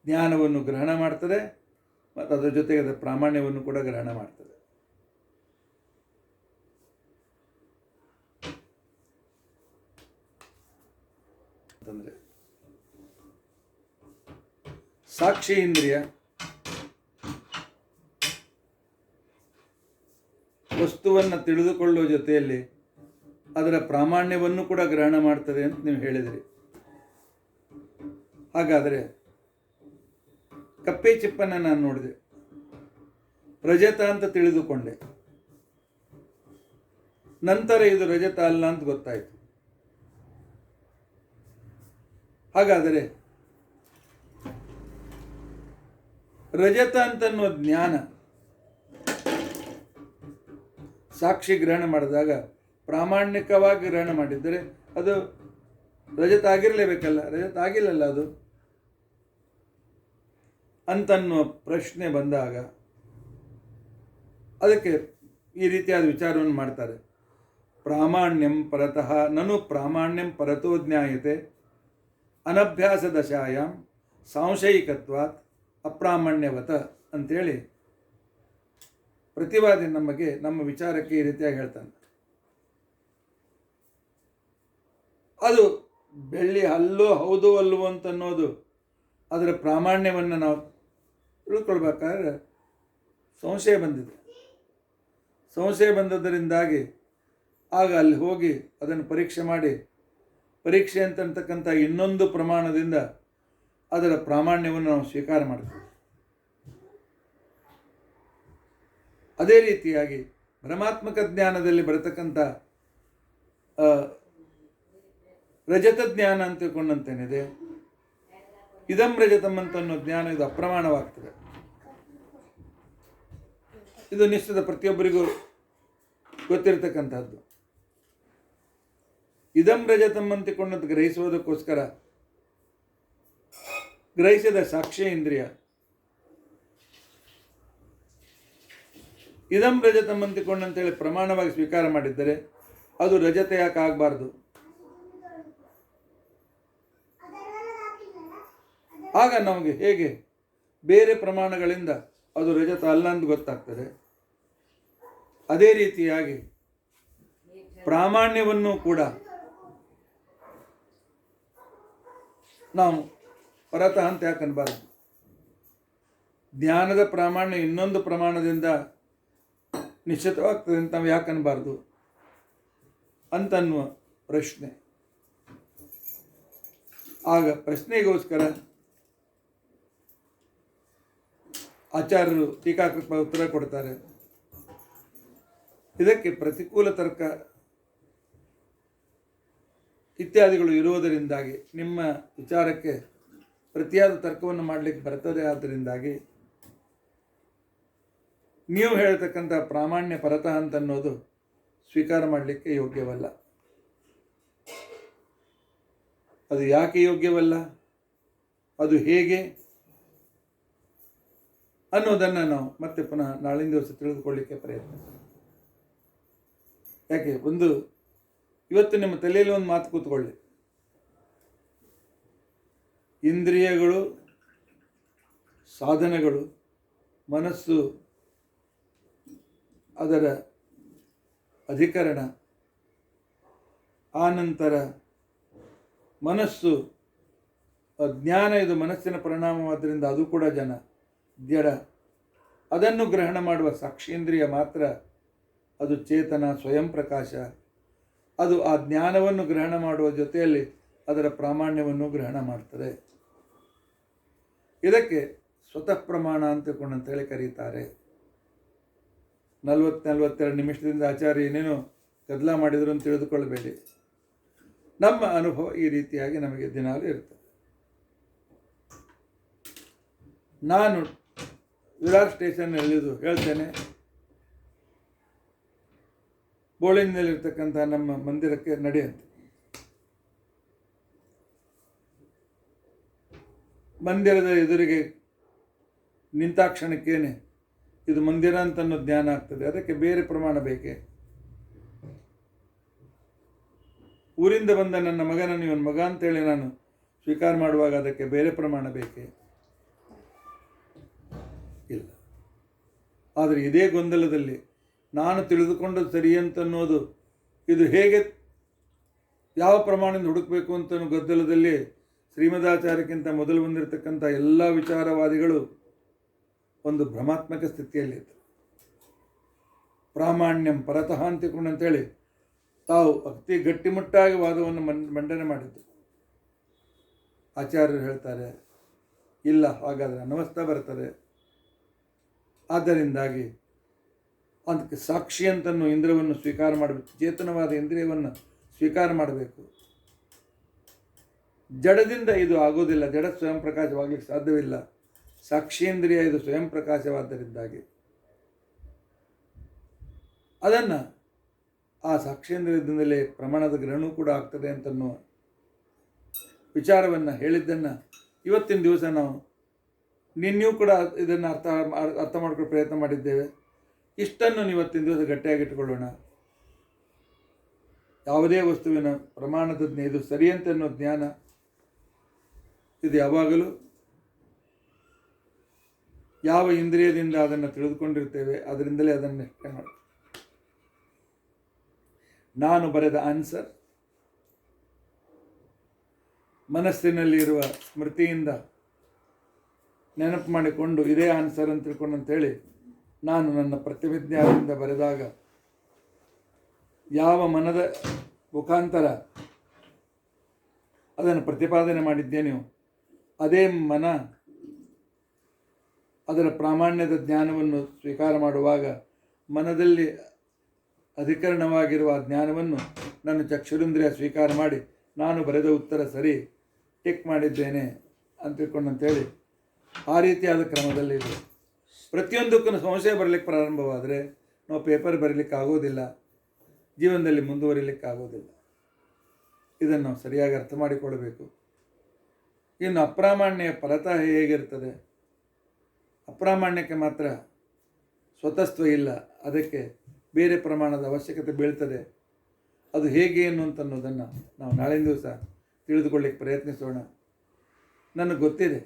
ಜ್ಞಾನವನ್ನು ಗ್ರಹಣ ಮಾಡ್ತದೆ ಮತ್ತು ಅದರ ಜೊತೆಗೆ ಅದರ ಪ್ರಾಮಾಣ್ಯವನ್ನು ಕೂಡ ಗ್ರಹಣ ಮಾಡ್ತದೆ. ಅಂತಂದರೆ ಸಾಕ್ಷಿ ಇಂದ್ರಿಯ ವಸ್ತುವನ್ನು ತಿಳಿದುಕೊಳ್ಳುವ ಜೊತೆಯಲ್ಲಿ ಅದರ ಪ್ರಾಮಾಣ್ಯವನ್ನು ಕೂಡ ಗ್ರಹಣ ಮಾಡ್ತದೆ ಅಂತ ನೀವು ಹೇಳಿದಿರಿ. ಹಾಗಾದರೆ ಕಪ್ಪೆ ಚಿಪ್ಪನ್ನು ನಾನು ನೋಡಿದೆ, ರಜತ ಅಂತ ತಿಳಿದುಕೊಂಡೆ. ನಂತರ ಇದು ರಜತ ಅಲ್ಲ ಅಂತ ಗೊತ್ತಾಯಿತು. ಹಾಗಾದರೆ ರಜತ ಅಂತನ್ನುವ ಜ್ಞಾನ ಸಾಕ್ಷಿ ಗ್ರಹಣ ಮಾಡಿದಾಗ ಪ್ರಾಮಾಣಿಕವಾಗಿ ಗ್ರಹಣ ಮಾಡಿದ್ದರೆ ಅದು ರಜತ ಆಗಿರಲೇಬೇಕಲ್ಲ, ರಜತ ಆಗಿಲ್ಲಲ್ಲ ಅದು ಅಂತನ್ನುವ ಪ್ರಶ್ನೆ ಬಂದಾಗ ಅದಕ್ಕೆ ಈ ರೀತಿಯಾದ ವಿಚಾರವನ್ನು ಮಾಡ್ತಾರೆ. ಪ್ರಾಮಾಣ್ಯಂ ಪರತಃ ನನು ಪ್ರಾಮಾಣ್ಯಂ ಪರತೋ ಜ್ಞಾಯತೆ ಅನಭ್ಯಾಸ ದಶಾಯಾಮ್ ಸಾಂಶಯಿಕತ್ವಾತ್ ಅಪ್ರಾಮಾಣ್ಯವತ ಅಂಥೇಳಿ ಪ್ರತಿವಾದಿ ನಮಗೆ ನಮ್ಮ ವಿಚಾರಕ್ಕೆ ಈ ರೀತಿಯಾಗಿ ಹೇಳ್ತಾನೆ. ಅದು ಬೆಳ್ಳಿ ಹಲ್ಲೋ ಹೌದು ಅಲ್ಲವೋ ಅಂತನ್ನೋದು ಅದರ ಪ್ರಾಮಾಣ್ಯವನ್ನು ನಾವು ತಿಳ್ಕೊಳ್ಬೇಕಾದ್ರೆ ಸಂಶಯ ಬಂದಿದೆ. ಸಂಶಯ ಬಂದದರಿಂದಾಗಿ ಆಗ ಅಲ್ಲಿ ಹೋಗಿ ಅದನ್ನು ಪರೀಕ್ಷೆ ಮಾಡಿ ಪರೀಕ್ಷೆ ಅಂತಕ್ಕಂಥ ಇನ್ನೊಂದು ಪ್ರಮಾಣದಿಂದ ಅದರ ಪ್ರಾಮಾಣ್ಯವನ್ನು ನಾವು ಸ್ವೀಕಾರ ಮಾಡ್ತೀವಿ. ಅದೇ ರೀತಿಯಾಗಿ ಭ್ರಮಾತ್ಮಕ ಜ್ಞಾನದಲ್ಲಿ ಬರತಕ್ಕಂಥ ರಜತ ಜ್ಞಾನ ಅಂತ ತಿಳ್ಕೊಂಡಂತೇನಿದೆ, ಇದಂ ರಜತಂ ಅಂತನ್ನೋ ಜ್ಞಾನ ಇದು ಅಪ್ರಮಾಣವಾಗ್ತದೆ. ಇದು ನಿಶ್ಚಿತ ಪ್ರತಿಯೊಬ್ಬರಿಗೂ ಗೊತ್ತಿರತಕ್ಕಂಥದ್ದು. ಇದಂ ರಜತಂ ಅಂತಿಕೊಂಡಂತ ಗ್ರಹಿಸುವುದಕ್ಕೋಸ್ಕರ ಗ್ರಹಿಸಿದ ಸಾಕ್ಷ್ಯ ಇಂದ್ರಿಯ ಇದಂ ರಜತಂ ಅಂತಿಕೊಂಡಂತೇಳಿ ಪ್ರಮಾಣವಾಗಿ ಸ್ವೀಕಾರ ಮಾಡಿದ್ದರೆ ಅದು ರಜತ ಯಾಕೆ ಆಗಬಾರ್ದು? ಆಗ ನಮಗೆ ಹೇಗೆ ಬೇರೆ ಪ್ರಮಾಣಗಳಿಂದ ಅದು ರಜತ ಅಲ್ಲ ಅಂತ ಗೊತ್ತಾಗ್ತದೆ. ಅದೇ ರೀತಿಯಾಗಿ ಪ್ರಾಮಾಣ್ಯವನ್ನು ಕೂಡ ನಾವು ಪರತಃ ಅಂತ ಯಾಕೆ ಅನ್ಬಾರ್ದು? ಜ್ಞಾನದ ಪ್ರಾಮಾಣ್ಯ ಇನ್ನೊಂದು ಪ್ರಮಾಣದಿಂದ ನಿಶ್ಚಿತವಾಗ್ತದೆ ಅಂತ ನಾವು ಯಾಕೆ ಅನ್ಬಾರ್ದು ಅಂತನ್ನುವ ಪ್ರಶ್ನೆ. ಆಗ ಪ್ರಶ್ನೆಗೋಸ್ಕರ ಆಚಾರ್ಯರು ಟೀಕಾಕೃತ ಉತ್ತರ ಕೊಡ್ತಾರೆ. ಇದಕ್ಕೆ ಪ್ರತಿಕೂಲ ತರ್ಕ ಇತ್ಯಾದಿಗಳು ಇರುವುದರಿಂದಾಗಿ ನಿಮ್ಮ ವಿಚಾರಕ್ಕೆ ಪ್ರತಿಯಾದ ತರ್ಕವನ್ನು ಮಾಡಲಿಕ್ಕೆ ಬರ್ತದೆ. ಆದ್ದರಿಂದಾಗಿ ನೀವು ಹೇಳ್ತಕ್ಕಂಥ ಪ್ರಾಮಾಣ್ಯ ಪರತಃ ಅಂತನ್ನೋದು ಸ್ವೀಕಾರ ಮಾಡಲಿಕ್ಕೆ ಯೋಗ್ಯವಲ್ಲ. ಅದು ಯಾಕೆ ಯೋಗ್ಯವಲ್ಲ, ಅದು ಹೇಗೆ ಅನ್ನೋದನ್ನು ನಾವು ಮತ್ತೆ ಪುನಃ ನಾಳಿನ ದಿವಸ ತಿಳಿದುಕೊಳ್ಳಿಕ್ಕೆ ಪ್ರಯತ್ನ. ಯಾಕೆ ಇವತ್ತು ನಿಮ್ಮ ತಲೆಯಲ್ಲಿ ಒಂದು ಮಾತು ಕೂತ್ಕೊಳ್ಳಿ. ಇಂದ್ರಿಯಗಳು, ಸಾಧನಗಳು, ಮನಸ್ಸು, ಅದರ ಅಧಿಕರಣ, ಆನಂತರ ಮನಸ್ಸು ಜ್ಞಾನ, ಇದು ಮನಸ್ಸಿನ ಪರಿಣಾಮವಾದ್ದರಿಂದ ಅದು ಕೂಡ ಜಡ. ಅದನ್ನು ಗ್ರಹಣ ಮಾಡುವ ಸಾಕ್ಷೇಂದ್ರಿಯ ಮಾತ್ರ ಅದು ಚೇತನ, ಸ್ವಯಂ ಪ್ರಕಾಶ. ಅದು ಆ ಜ್ಞಾನವನ್ನು ಗ್ರಹಣ ಮಾಡುವ ಜೊತೆಯಲ್ಲಿ ಅದರ ಪ್ರಾಮಾಣ್ಯವನ್ನು ಗ್ರಹಣ ಮಾಡ್ತದೆ. ಇದಕ್ಕೆ ಸ್ವತಃ ಪ್ರಮಾಣ ಅಂತೇಳಿ ಕರೀತಾರೆ. 40-42 ನಿಮಿಷದಿಂದ ಆಚಾರ್ಯ ಏನೇನೋ ಗದ್ದಲ ಮಾಡಿದರು ಅಂತ ತಿಳಿದುಕೊಳ್ಳಬೇಡಿ. ನಮ್ಮ ಅನುಭವ ಈ ರೀತಿಯಾಗಿ ನಮಗೆ ದಿನಾಲೂ ಇರ್ತದೆ. ನಾನು ವಿರಾರ್ ಸ್ಟೇಷನ್ ಹೇಳ್ತೇನೆ, ಬೋಳಿಂಗ್ನಲ್ಲಿರ್ತಕ್ಕಂಥ ನಮ್ಮ ಮಂದಿರಕ್ಕೆ ನಡೆಯುತ್ತೆ. ಮಂದಿರದ ಎದುರಿಗೆ ನಿಂತಾಕ್ಷಣಕ್ಕೇನೆ ಇದು ಮಂದಿರ ಅಂತನ್ನೋ ಜ್ಞಾನ ಆಗ್ತದೆ. ಅದಕ್ಕೆ ಬೇರೆ ಪ್ರಮಾಣ ಬೇಕೆ? ಊರಿಂದ ಬಂದ ನನ್ನ ಮಗನನ್ನು ಇವನ ಮಗ ಅಂತೇಳಿ ನಾನು ಸ್ವೀಕಾರ ಮಾಡುವಾಗ ಅದಕ್ಕೆ ಬೇರೆ ಪ್ರಮಾಣ ಬೇಕೆ? ಇಲ್ಲ. ಆದರೆ ಇದೇ ಗೊಂದಲದಲ್ಲಿ ನಾನು ತಿಳಿದುಕೊಂಡದ್ದು ಸರಿ ಅಂತನ್ನೋದು, ಇದು ಹೇಗೆ ಯಾವ ಪ್ರಮಾಣದಿಂದ ಹುಡುಕಬೇಕು ಅಂತ ಗದ್ದಲದಲ್ಲಿ ಶ್ರೀಮದಾಚಾರ್ಯಕ್ಕಿಂತ ಮೊದಲು ಬಂದಿರತಕ್ಕಂಥ ಎಲ್ಲ ವಿಚಾರವಾದಿಗಳು ಒಂದು ಭ್ರಮಾತ್ಮಕ ಸ್ಥಿತಿಯಲ್ಲಿತ್ತು. ಪ್ರಾಮಾಣ್ಯಂ ಪರತಃ ಅಂತೇಳಿ ತಾವು ಅತಿ ಗಟ್ಟಿಮುಟ್ಟಾಗಿ ವಾದವನ್ನು ಮಂಡನೆ ಮಾಡಿದ್ದು. ಆಚಾರ್ಯರು ಹೇಳ್ತಾರೆ, ಇಲ್ಲ, ಹಾಗಾದರೆ ಅನವಸ್ಥಾ ಬರ್ತದೆ. ಆದ್ದರಿಂದಾಗಿ ಅದಕ್ಕೆ ಸಾಕ್ಷಿ ಅಂತನ್ನು ಇಂದ್ರಿಯವನ್ನು ಸ್ವೀಕಾರ ಮಾಡಬೇಕು, ಚೇತನವಾದ ಇಂದ್ರಿಯವನ್ನು ಸ್ವೀಕಾರ ಮಾಡಬೇಕು. ಜಡದಿಂದ ಇದು ಆಗೋದಿಲ್ಲ, ಜಡ ಸ್ವಯಂ ಪ್ರಕಾಶವಾಗಲಿಕ್ಕೆ ಸಾಧ್ಯವಿಲ್ಲ. ಸಾಕ್ಷೀಂದ್ರಿಯ ಇದು ಸ್ವಯಂ ಪ್ರಕಾಶವಾದ್ದರಿಂದಾಗಿ ಅದನ್ನು ಆ ಸಾಕ್ಷೇಂದ್ರದಿಂದಲೇ ಪ್ರಮಾಣದ ಗ್ರಹಣವೂ ಕೂಡ ಆಗ್ತದೆ ಅಂತನ್ನುವ ವಿಚಾರವನ್ನು ಹೇಳಿದ್ದನ್ನು ಇವತ್ತಿನ ದಿವಸ ನಾವು ನಿನ್ನೆಯೂ ಕೂಡ ಇದನ್ನು ಅರ್ಥ ಮಾಡ್ಕೊಳ್ಳೋ ಪ್ರಯತ್ನ ಮಾಡಿದ್ದೇವೆ. ಇಷ್ಟನ್ನು ಇವತ್ತಿನ ದಿವಸ ಗಟ್ಟಿಯಾಗಿಟ್ಟುಕೊಳ್ಳೋಣ. ಯಾವುದೇ ವಸ್ತುವಿನ ಪ್ರಮಾಣದ ಇದು ಸರಿಯಂತೆ ಅನ್ನೋ ಜ್ಞಾನ ಇದು ಯಾವಾಗಲೂ ಯಾವ ಇಂದ್ರಿಯದಿಂದ ಅದನ್ನು ತಿಳಿದುಕೊಂಡಿರ್ತೇವೆ ಅದರಿಂದಲೇ ಅದನ್ನು ನಿಷ್ಠೆ ಮಾಡಿ. ನಾನು ಬರೆದ ಆನ್ಸರ್ ಮನಸ್ಸಿನಲ್ಲಿರುವ ಸ್ಮೃತಿಯಿಂದ ನೆನಪು ಮಾಡಿಕೊಂಡು ಇದೇ ಆನ್ಸರ್ ಅಂತ ತಿಳ್ಕೊಂಡು ಅಂತೇಳಿ ನಾನು ನನ್ನ ಪ್ರತಿವಿಜ್ಞಾನದಿಂದ ಬರೆದಾಗ ಯಾವ ಮನದ ಮುಖಾಂತರ ಅದನ್ನು ಪ್ರತಿಪಾದನೆ ಮಾಡಿದ್ದೇನೆಯೋ ಅದೇ ಮನ ಅದರ ಪ್ರಾಮಾಣ್ಯದ ಜ್ಞಾನವನ್ನು ಸ್ವೀಕಾರ ಮಾಡುವಾಗ ಮನದಲ್ಲಿ ಅಧಿಕರಣವಾಗಿರುವ ಆ ಜ್ಞಾನವನ್ನು ನನ್ನ ಚಕ್ಷುರಿಂದ್ರಿಯ ಸ್ವೀಕಾರ ಮಾಡಿ ನಾನು ಬರೆದ ಉತ್ತರ ಸರಿ ಟಿಕ್ ಮಾಡಿದ್ದೇನೆ ಅಂತ ತಿಳ್ಕೊಂಡಂತೇಳಿ ಆ ರೀತಿಯಾದ ಕ್ರಮದಲ್ಲಿ ಇದೆ. ಪ್ರತಿಯೊಂದಕ್ಕೂ ಸಂಶಯ ಬರಲಿಕ್ಕೆ ಪ್ರಾರಂಭವಾದರೆ ನಾವು ಪೇಪರ್ ಬರೀಲಿಕ್ಕೆ ಆಗೋದಿಲ್ಲ, ಜೀವನದಲ್ಲಿ ಮುಂದುವರಿಲಿಕ್ಕೆ ಆಗೋದಿಲ್ಲ. ಇದನ್ನು ನಾವು ಸರಿಯಾಗಿ ಅರ್ಥ ಮಾಡಿಕೊಳ್ಳಬೇಕು. ಇನ್ನು ಅಪ್ರಾಮಾಣ್ಯ ಫಲತಃ ಹೇಗಿರ್ತದೆ? ಅಪ್ರಾಮಾಣ್ಯಕ್ಕೆ ಮಾತ್ರ ಸ್ವತಸ್ತ್ವ ಇಲ್ಲ, ಅದಕ್ಕೆ ಬೇರೆ ಪ್ರಮಾಣದ ಅವಶ್ಯಕತೆ ಬೀಳ್ತದೆ. ಅದು ಹೇಗೆ ಅನ್ನೋದನ್ನು ನಾವು ನಾಳಿನ ದಿವಸ ತಿಳಿದುಕೊಳ್ಳಿಕ್ಕೆ ಪ್ರಯತ್ನಿಸೋಣ. ನನಗೆ ಗೊತ್ತಿದೆ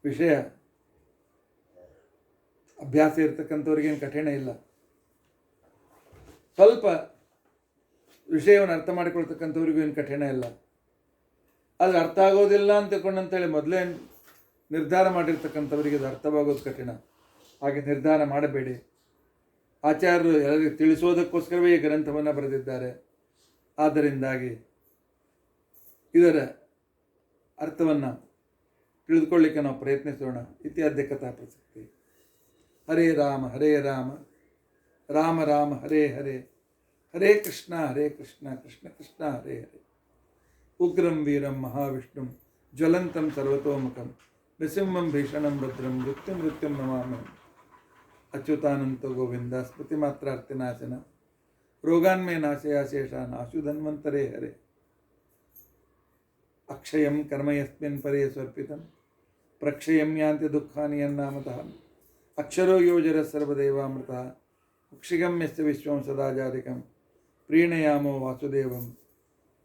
ವಿಷಯ ಅಭ್ಯಾಸ ಇರ್ತಕ್ಕಂಥವ್ರಿಗೇನು ಕಠಿಣ ಇಲ್ಲ. ಸ್ವಲ್ಪ ವಿಷಯವನ್ನು ಅರ್ಥ ಮಾಡಿಕೊಳ್ತಕ್ಕಂಥವ್ರಿಗೂ ಏನು ಕಠಿಣ ಇಲ್ಲ. ಅದು ಅರ್ಥ ಆಗೋದಿಲ್ಲ ಅಂತ ತಿಳ್ಕೊಂಡಂತೇಳಿ ಮೊದಲೇ ನಿರ್ಧಾರ ಮಾಡಿರ್ತಕ್ಕಂಥವರಿಗೆ ಅದು ಅರ್ಥವಾಗೋದು ಕಠಿಣ. ಹಾಗೆ ನಿರ್ಧಾರ ಮಾಡಬೇಡಿ. ಆಚಾರ್ಯರು ಎಲ್ಲರಿಗೂ ತಿಳಿಸೋದಕ್ಕೋಸ್ಕರವೇ ಈ ಗ್ರಂಥವನ್ನು ಬರೆದಿದ್ದಾರೆ. ಆದ್ದರಿಂದಾಗಿ ಇದರ ಅರ್ಥವನ್ನು ತಿಳಿದುಕೊಳ್ಳಿಕ್ಕೆ ನಾವು ಪ್ರಯತ್ನಿಸೋಣ. ಇತ್ಯಾದ್ಯ ಕಥಾ ಪ್ರಸಕ್ತಿ. ಹರೇ ರಾಮ ರಾಮ ರಾಮ ಹರೇ ಹರೇ, ಹರೇ ಕೃಷ್ಣ ಕೃಷ್ಣ ಕೃಷ್ಣ ಹರೇ ಹರೇ. ಉಗ್ರಂ ವೀರಂ ಮಹಾವಿಷ್ಣುಂ ಜ್ವಲಂತಂ ಸರ್ವತೋಮುಖಂ ನೃಸಿಂಹಂ ಭೀಷಣಂ ಭದ್ರಂ ಮೃತ್ಯುಂ ನಮಾಮ್ಯಹಂ. ಅಚ್ಯುತಾನಂತ ಗೋವಿಂದ ಸ್ಮೃತಿ ಮಾತ್ರಾರ್ತಿನಾಶನ ರೋಗಾನ್ಮೇ ನಾಶಯಾಶೇಷಾನ್ ಆಶು ಧನ್ವಂತರೇ ಹರೇ. ಅಕ್ಷಯಂ ಕರ್ಮ ಯಸ್ಮಿನ್ ಪರೇ ಸ್ವರ್ಪಿತಂ ಪ್ರಕ್ಷಯಂ ಯಾಂತಿ ದುಃಖಾನಿ ಯನ್ನಾಮತಃ. ಅಕ್ಷರೋ ಯೋಜರ ಸರ್ವದೇವಾಮೃತ ಕುಕ್ಷಿಗಂ ಯಸ್ಯ ವಿಶ್ವಂ ಸದಾಜಾಧಿಕಂ ಪ್ರೀಣಯಾಮೋ ವಾಸುದೇವಂ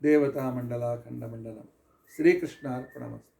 ದೇವತಾ ಮಂಡಲ ಖಂಡಮಂಡಲಂ. ಶ್ರೀಕೃಷ್ಣ ಅರ್ಪಣಮಸ್ತು.